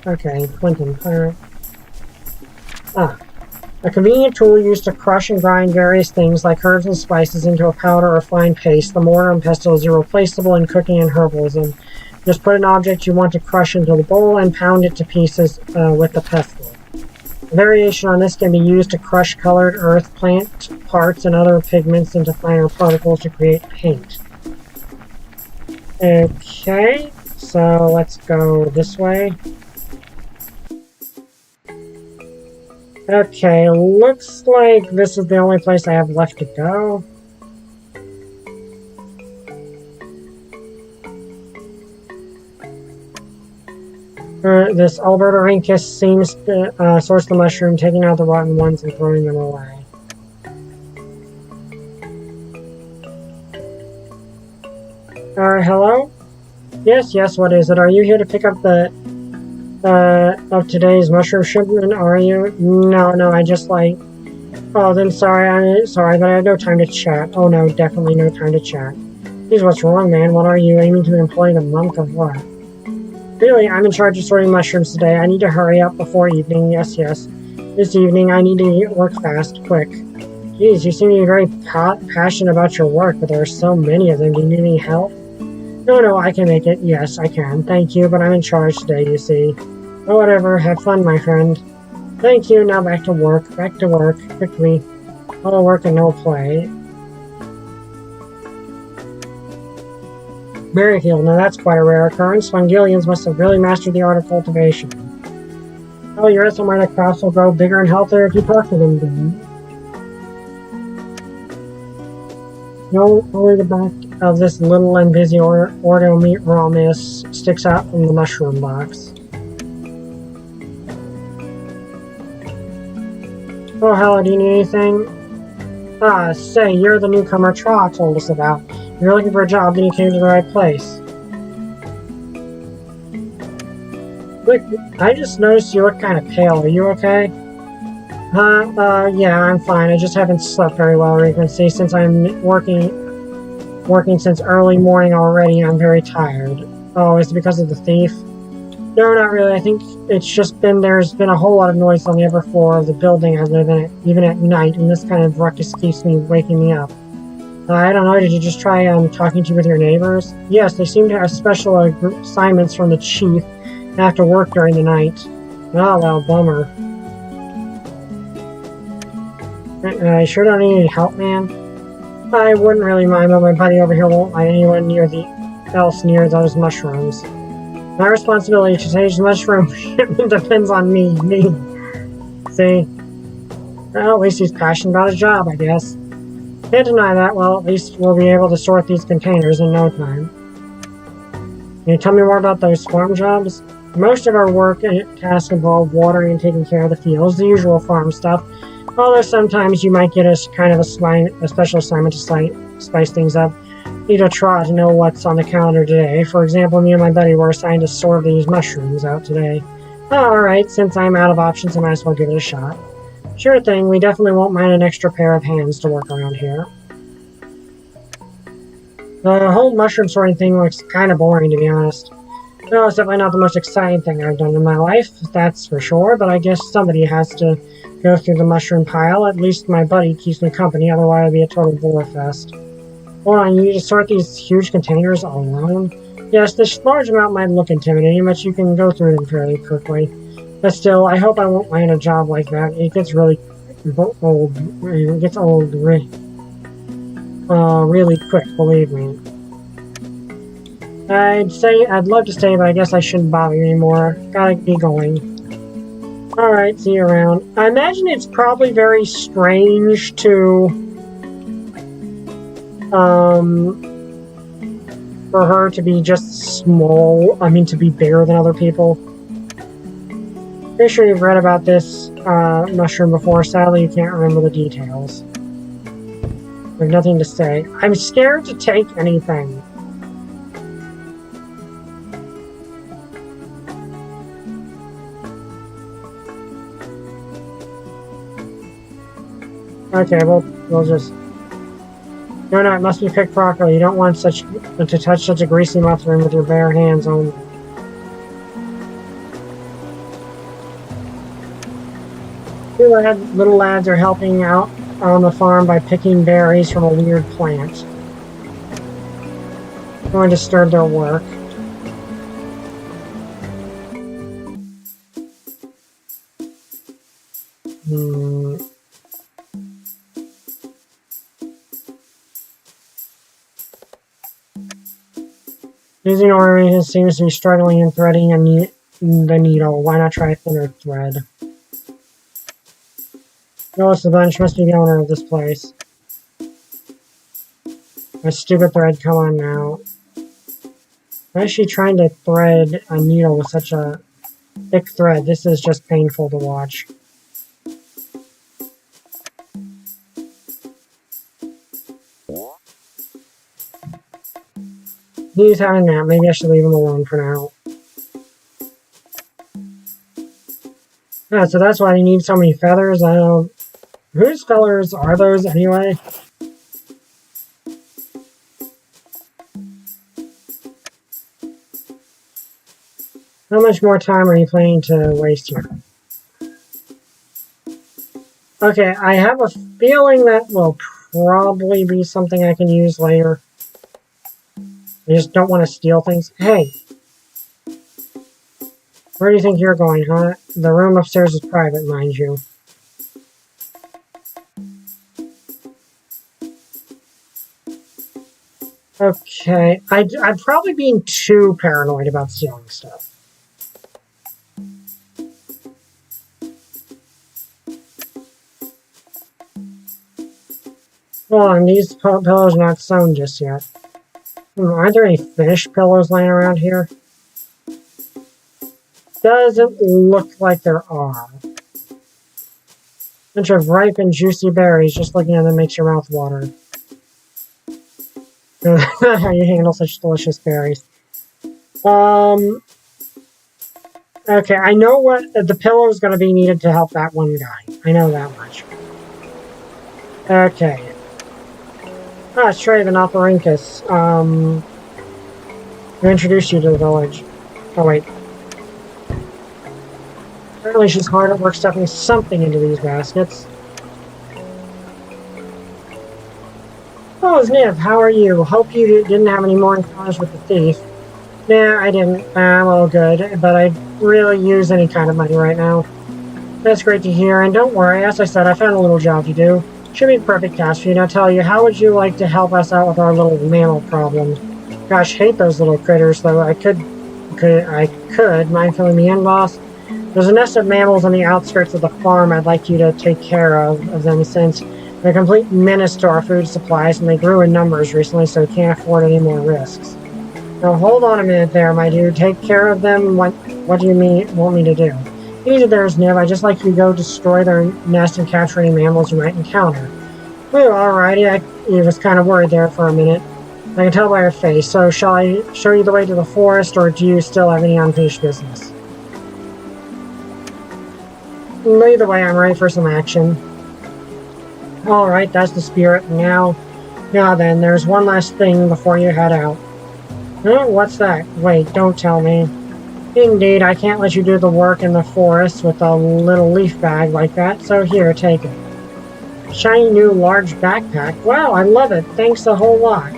Okay, Clinton, alright. A convenient tool used to crush and grind various things like herbs and spices into a powder or fine paste. The mortar and pestle is irreplaceable in cooking and herbalism. Just put an object you want to crush into the bowl and pound it to pieces with the pestle. A variation on this can be used to crush colored earth, plant parts, and other pigments into finer particles to create paint. Okay, so let's go this way. Okay, looks like this is the only place I have left to go. This Albertorincus seems to source the mushroom, taking out the rotten ones and throwing them away. Hello? Yes, what is it? Are you here to pick up the of today's mushroom shipment, are you? No, I just like... Oh, then sorry, I'm sorry, but I have no time to chat. Oh no, definitely no time to chat. Geez, what's wrong, man? What are you aiming to employ the monk of what? Really, I'm in charge of sorting mushrooms today. I need to hurry up before evening. Yes. This evening, I need to work fast, quick. Geez, you seem to be very passionate about your work, but there are so many of them. Do you need any help? No, I can make it. Yes, I can. Thank you, but I'm in charge today, you see. Oh, whatever. Have fun, my friend. Thank you. Now back to work. Back to work. Quickly. All work and no play. Berryfield. Now that's quite a rare occurrence. Fungillians must have really mastered the art of cultivation. Oh, you're somewhere the crops will grow bigger and healthier if you talk to them, then. No, only the back of this little and busy Ordo meat raw mist sticks out from the mushroom box. Oh, hello, do you need anything? Say, you're the newcomer Tra told us about. If you're looking for a job, then you came to the right place. Look, I just noticed you look kind of pale. Are you okay? Yeah, I'm fine. I just haven't slept very well, or you can see, since I'm working since early morning already. I'm very tired. Oh, is it because of the thief? No, not really. I think it's just there's been a whole lot of noise on the upper floor of the building even at night, and this kind of ruckus keeps waking me up. I don't know, did you just try talking with your neighbors? Yes, they seem to have special assignments from the chief and have to work during the night. Oh, well, bummer. I sure don't need any help, man. I wouldn't really mind, but my buddy over here won't let anyone else near those mushrooms. My responsibility to stage the mushroom shipment depends on me. See? Well, at least he's passionate about his job, I guess. Can't deny that. Well, at least we'll be able to sort these containers in no time. Can you tell me more about those farm jobs? Most of our work and tasks involve watering and taking care of the fields, the usual farm stuff. Although sometimes you might get a special assignment to spice things up. Need a try to know what's on the calendar today. For example, me and my buddy were assigned to sort these mushrooms out today. Alright, since I'm out of options, I might as well give it a shot. Sure thing, we definitely won't mind an extra pair of hands to work around here. The whole mushroom sorting thing looks kind of boring, to be honest. No, it's definitely not the most exciting thing I've done in my life, that's for sure, but I guess somebody has to go through the mushroom pile. At least my buddy keeps me company, otherwise it'd be a total bore fest. Hold on, you need to sort these huge containers all alone? Yes, this large amount might look intimidating, but you can go through them fairly quickly. But still, I hope I won't land a job like that. It gets really old. It gets old really quick, believe me. I'd love to stay, but I guess I shouldn't bother you anymore. Gotta be going. Alright, see you around. I imagine it's probably very strange to for her to be just small, to be bigger than other people. Pretty sure you've read about this mushroom before, sadly you can't remember the details. I have nothing to say. I'm scared to take anything. Okay, we'll just... No, it must be picked properly. You don't want to touch such a greasy mushroom with your bare hands only. Two little lads are helping out on the farm by picking berries from a weird plant. Don't want to disturb their work. Using ornament seems to be struggling in threading the needle. Why not try a thinner thread? No, it's the bunch. Must be the owner of this place. A stupid thread, come on now. Why is she trying to thread a needle with such a thick thread? This is just painful to watch. He's having that. Maybe I should leave him alone for now. Ah, so that's why they need so many feathers. I don't... Whose feathers are those anyway? How much more time are you planning to waste here? Okay, I have a feeling that will probably be something I can use later. I just don't want to steal things. Hey! Where do you think you're going, huh? The room upstairs is private, mind you. Okay, I'm probably being too paranoid about stealing stuff. Hold on, these pillows are not sewn just yet. Aren't there any finished pillows laying around here? Doesn't look like there are. Bunch of ripe and juicy berries, just looking at them makes your mouth water. How you handle such delicious berries. Okay, I know what the pillow is going to be needed to help that one guy. I know that much. Okay. Ah, it's Trey, the Nophorinkus. Who introduced you to the village? Oh, wait. Apparently she's hard at work stuffing something into these baskets. Oh, Zniw, how are you? Hope you didn't have any more encounters with the thief. Nah, I didn't. I'm all good, but I really use any kind of money right now. That's great to hear, and don't worry, as I said, I found a little job to do. Should be perfect task for you. Now tell you, how would you like to help us out with our little mammal problem? Gosh, hate those little critters, though. I could, mind filling me in, boss? There's a nest of mammals on the outskirts of the farm I'd like you to take care of them since they're a complete menace to our food supplies, and they grew in numbers recently, so we can't afford any more risks. Now hold on a minute there, my dude. Take care of them. What do you want me to do? Easy there, Zniw. I'd just like you to go destroy their nest and capture any mammals you might encounter. Well, alrighty. I was kind of worried there for a minute. I can tell by your face. So shall I show you the way to the forest, or do you still have any unfinished business? Either way, I'm ready for some action. Alright, that's the spirit. Now then, there's one last thing before you head out. Huh? What's that? Wait, don't tell me. Indeed, I can't let you do the work in the forest with a little leaf bag like that, so here, take it. Shiny new large backpack. Wow, I love it. Thanks a whole lot.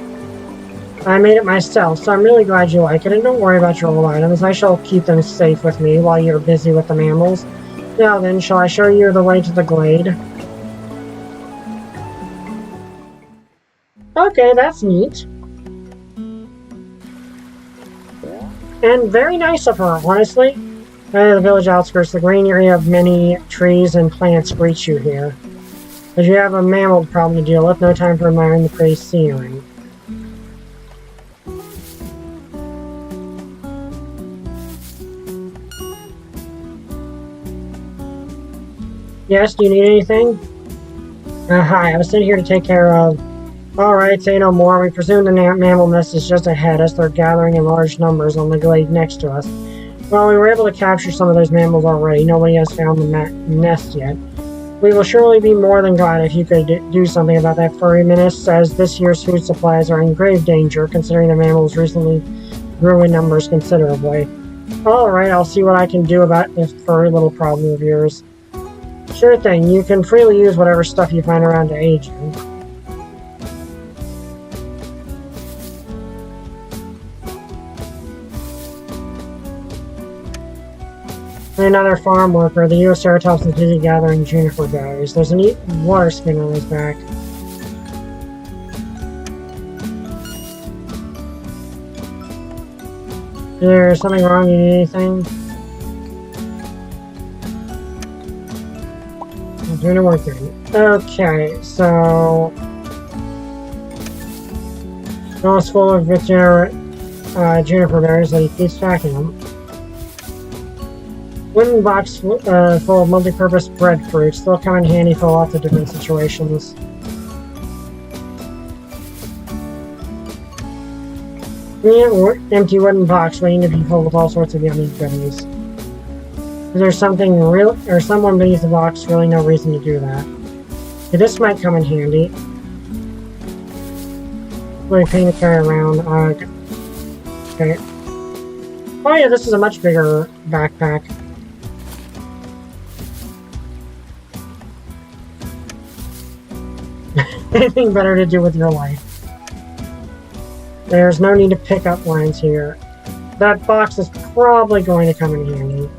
I made it myself, so I'm really glad you like it, and don't worry about your old items. I shall keep them safe with me while you're busy with the mammals. Now then, shall I show you the way to the glade? Okay, that's neat. And very nice of her, honestly. The village outskirts, the green area of many trees and plants greets you here. But you have a mammal problem to deal with, no time for admiring the pretty scenery. Yes, do you need anything? Hi, I was sent here to take care of... Alright, say no more. We presume the mammal nest is just ahead as they're gathering in large numbers on the glade next to us. Well, we were able to capture some of those mammals already. Nobody has found the nest yet. We will surely be more than glad if you could do something about that furry menace, as this year's food supplies are in grave danger, considering the mammals recently grew in numbers considerably. Alright, I'll see what I can do about this furry little problem of yours. Sure thing, you can freely use whatever stuff you find around to aid you. Another farm worker, the Uoceratops is busy gathering juniper berries. There's a neat water skin on his back. Is there something wrong? You need anything? I'm doing the work then. Okay, so... Almost full of juniper berries that he keeps stacking them. Wooden box full of multi-purpose breadfruits. They'll come in handy for lots of different situations. Yeah, empty wooden box waiting to be filled with all sorts of yummy goodies. Is there something real, or someone beneath the box? Really, no reason to do that. Okay, this might come in handy. Really pain to carry around. Okay. Oh yeah, this is a much bigger backpack. Anything better to do with your life. There's no need to pick up lines here. That box is probably going to come in handy.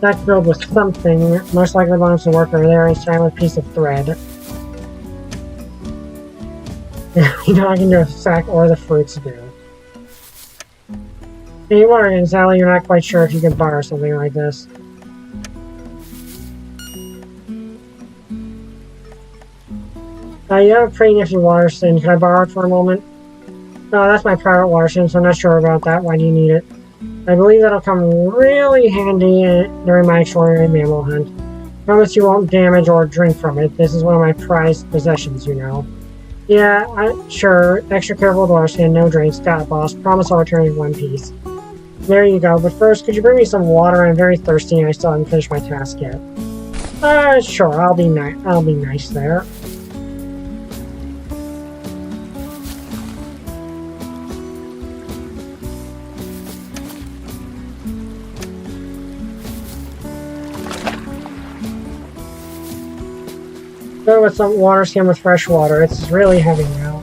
That's filled with something. Most likely belongs to work over there and signed with a piece of thread. You know, I can do a sack or the fruits do. Hey, you wondering, Sally, you're not quite sure if you can borrow something like this. You have a pretty nifty water skin. Can I borrow it for a moment? No, that's my private water skin, so I'm not sure about that. Why do you need it? I believe that'll come really handy during my extraordinary mammal hunt. Promise you won't damage or drink from it. This is one of my prized possessions, you know. Yeah, sure. Extra careful with water skin, no drinks. Got it, boss. Promise I'll return in one piece. There you go. But first, could you bring me some water? I'm very thirsty and I still haven't finished my task yet. Sure. I'll be nice there. Go with some water skin with fresh water. It's really heavy now.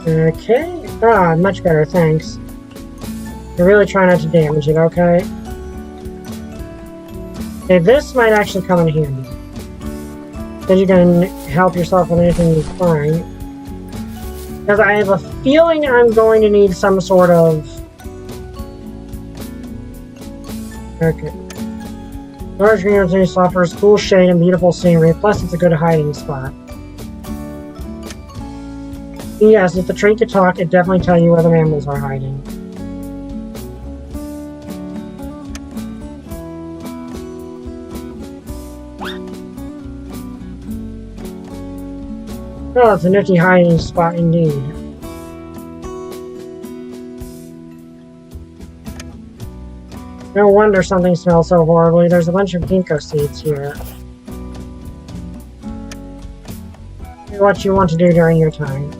Okay. Much better, thanks. You're really trying not to damage it, okay? Okay, this might actually come in handy. Then you can help yourself with anything you find. Because I have a feeling I'm going to need some sort of... Okay. Large green opportunity offers cool shade and beautiful scenery, plus it's a good hiding spot. Yes, if the tree could talk, it'd definitely tell you where the mammals are hiding. Oh, it's a nifty hiding spot indeed. No wonder something smells so horribly. There's a bunch of ginkgo seeds here. What you want to do during your time.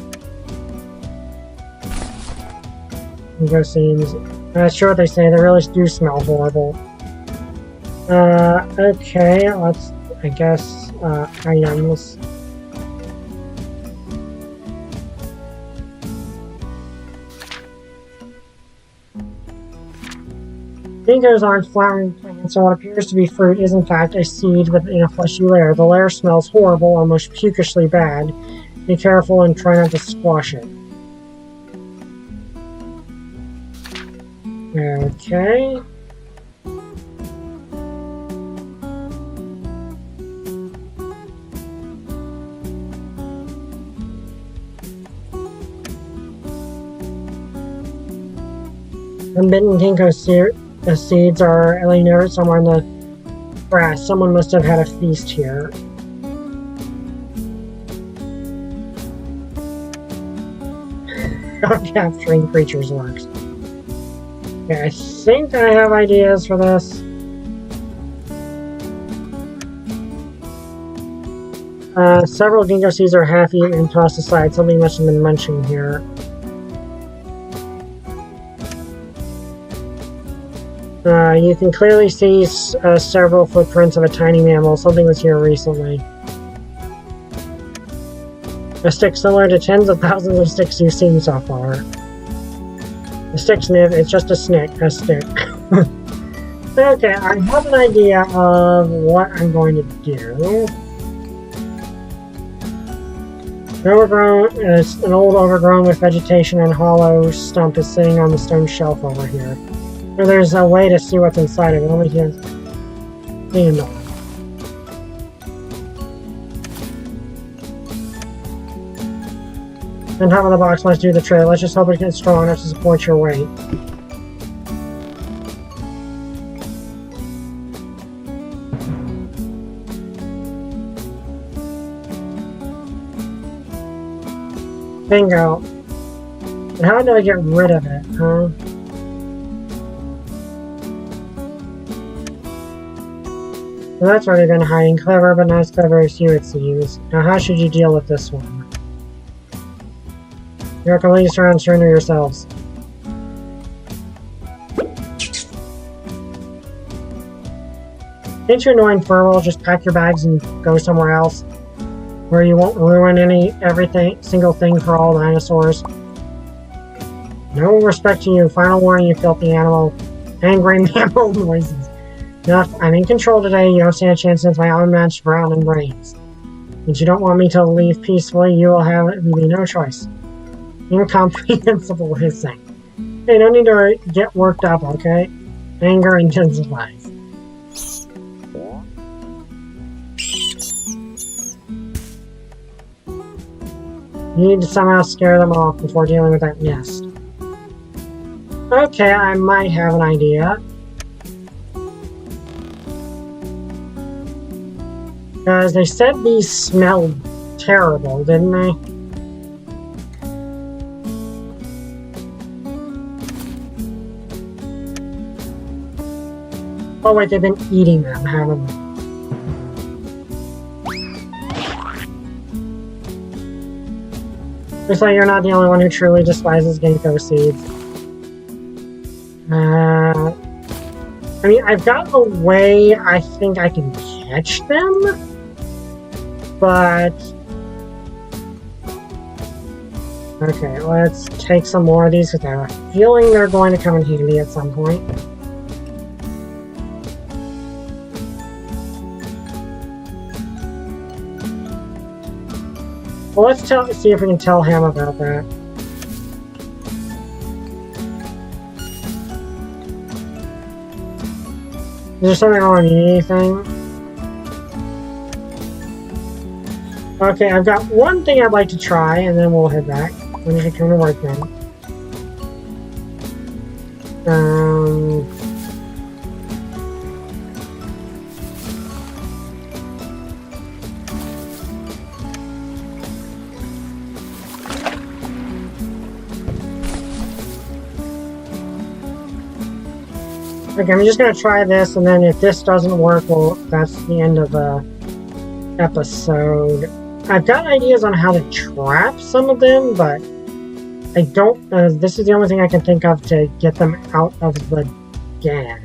Ginkgo seeds. That's sure what they say. They really do smell horrible. Okay, let's, I guess, items. Ginkgos aren't flowering plants, and what appears to be fruit is in fact a seed within a fleshy layer. The layer smells horrible, almost pukishly bad. Be careful and try not to squash it. Okay. Unbitten ginkgo seeds are laying there somewhere in the grass. Someone must have had a feast here. How capturing creatures works. Okay, I think I have ideas for this. Several ginkgo seeds are half eaten and tossed aside. Something must have been munching here. You can clearly see several footprints of a tiny mammal. Something was here recently. A stick similar to tens of thousands of sticks you've seen so far. A stick sniff, it's just a stick. Okay, I have an idea of what I'm going to do. An old overgrown with vegetation and hollow stump is sitting on the stone shelf over here. There's a way to see what's inside of it. Let me just stand on. On top of the box must do the trick. Let's just hope it gets strong enough to support your weight. Bingo. And how do I get rid of it, huh? Well, that's where they've been hiding. Clever, but not as clever as you, it seems. Now, how should you deal with this one? You're completely surrender yourselves. Ain't you annoying Furwell? Just pack your bags and go somewhere else. Where you won't ruin single thing for all dinosaurs. No respect to you. Final warning, you filthy animal. Angry mammal noises. Enough, I'm in control today. You don't stand a chance against my unmatched brawn and brains. But you don't want me to leave peacefully, you will have me no choice. Incomprehensible hissing. Hey, no need to get worked up, okay? Anger intensifies. You need to somehow scare them off before dealing with that nest. Okay, I might have an idea. Because they said these smelled terrible, didn't they? Oh wait, they've been eating them, haven't they? Looks like you're not the only one who truly despises ginkgo seeds. I mean, I've got a way I think I can catch them. But... okay, let's take some more of these because I have a feeling they're going to come in handy at some point. Well, let's see if we can tell him about that. Is there something wrong with anything? Okay, I've got one thing I'd like to try, and then we'll head back. When you come to work then. Okay, I'm just gonna try this, and then if this doesn't work, well, that's the end of the episode. I've got ideas on how to trap some of them, but I don't... this is the only thing I can think of to get them out of the den.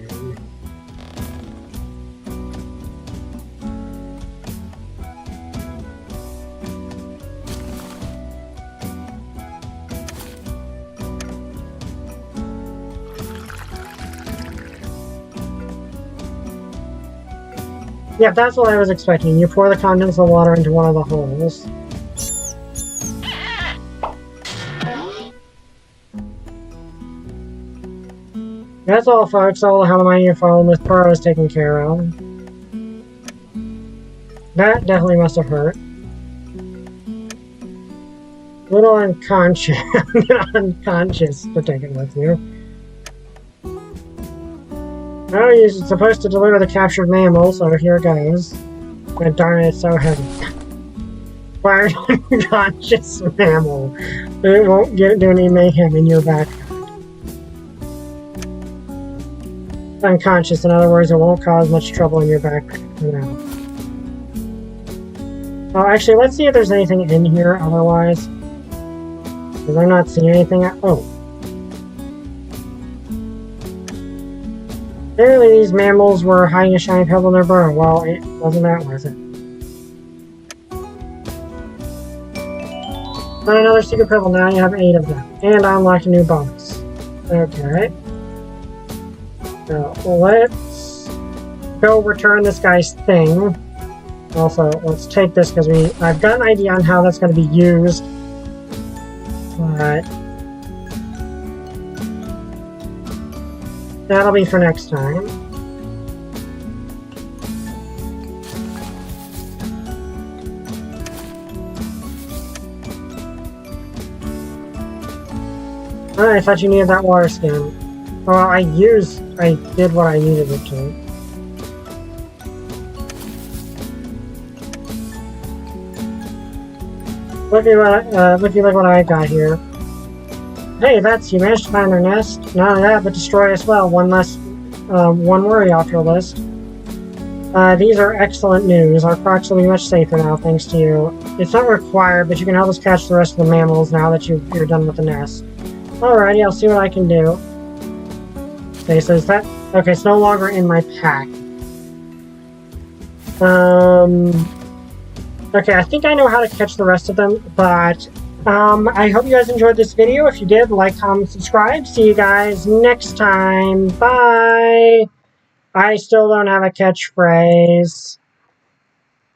Yeah, that's what I was expecting. You pour the contents of the water into one of the holes. That's all, folks. All how the mighty fallen with Pro is taken care of. That definitely must have hurt. A little unconscious, unconscious to take it with you. Oh, you're supposed to deliver the captured mammal, so here goes. But darn it, it's so heavy. Fired unconscious mammal. It won't do any mayhem in your backyard. Unconscious, in other words, it won't cause much trouble in your backyard for now. Oh, actually, let's see if there's anything in here otherwise. Because I'm not seeing anything. Oh. Apparently these mammals were hiding a shiny pebble in their burrow. Well, it wasn't that worth it. Found another secret pebble. Now you have 8 of them. And I unlocked a new bonus. Okay. So, let's go return this guy's thing. Also, let's take this because I've got an idea on how that's going to be used. But... that'll be for next time. Oh, I thought you needed that water skin. Well, I did what I needed it to. Looky like what I got here. Hey, Vets, you managed to find their nest. Not only that, but destroy as well. One worry off your list. These are excellent news. Our crocs will be much safer now, thanks to you. It's not required, but you can help us catch the rest of the mammals now that you're done with the nest. Alrighty, I'll see what I can do. Okay, so is that... Okay, it's no longer in my pack. Okay, I think I know how to catch the rest of them, but... I hope you guys enjoyed this video. If you did, like, comment, subscribe. See you guys next time. Bye! I still don't have a catchphrase.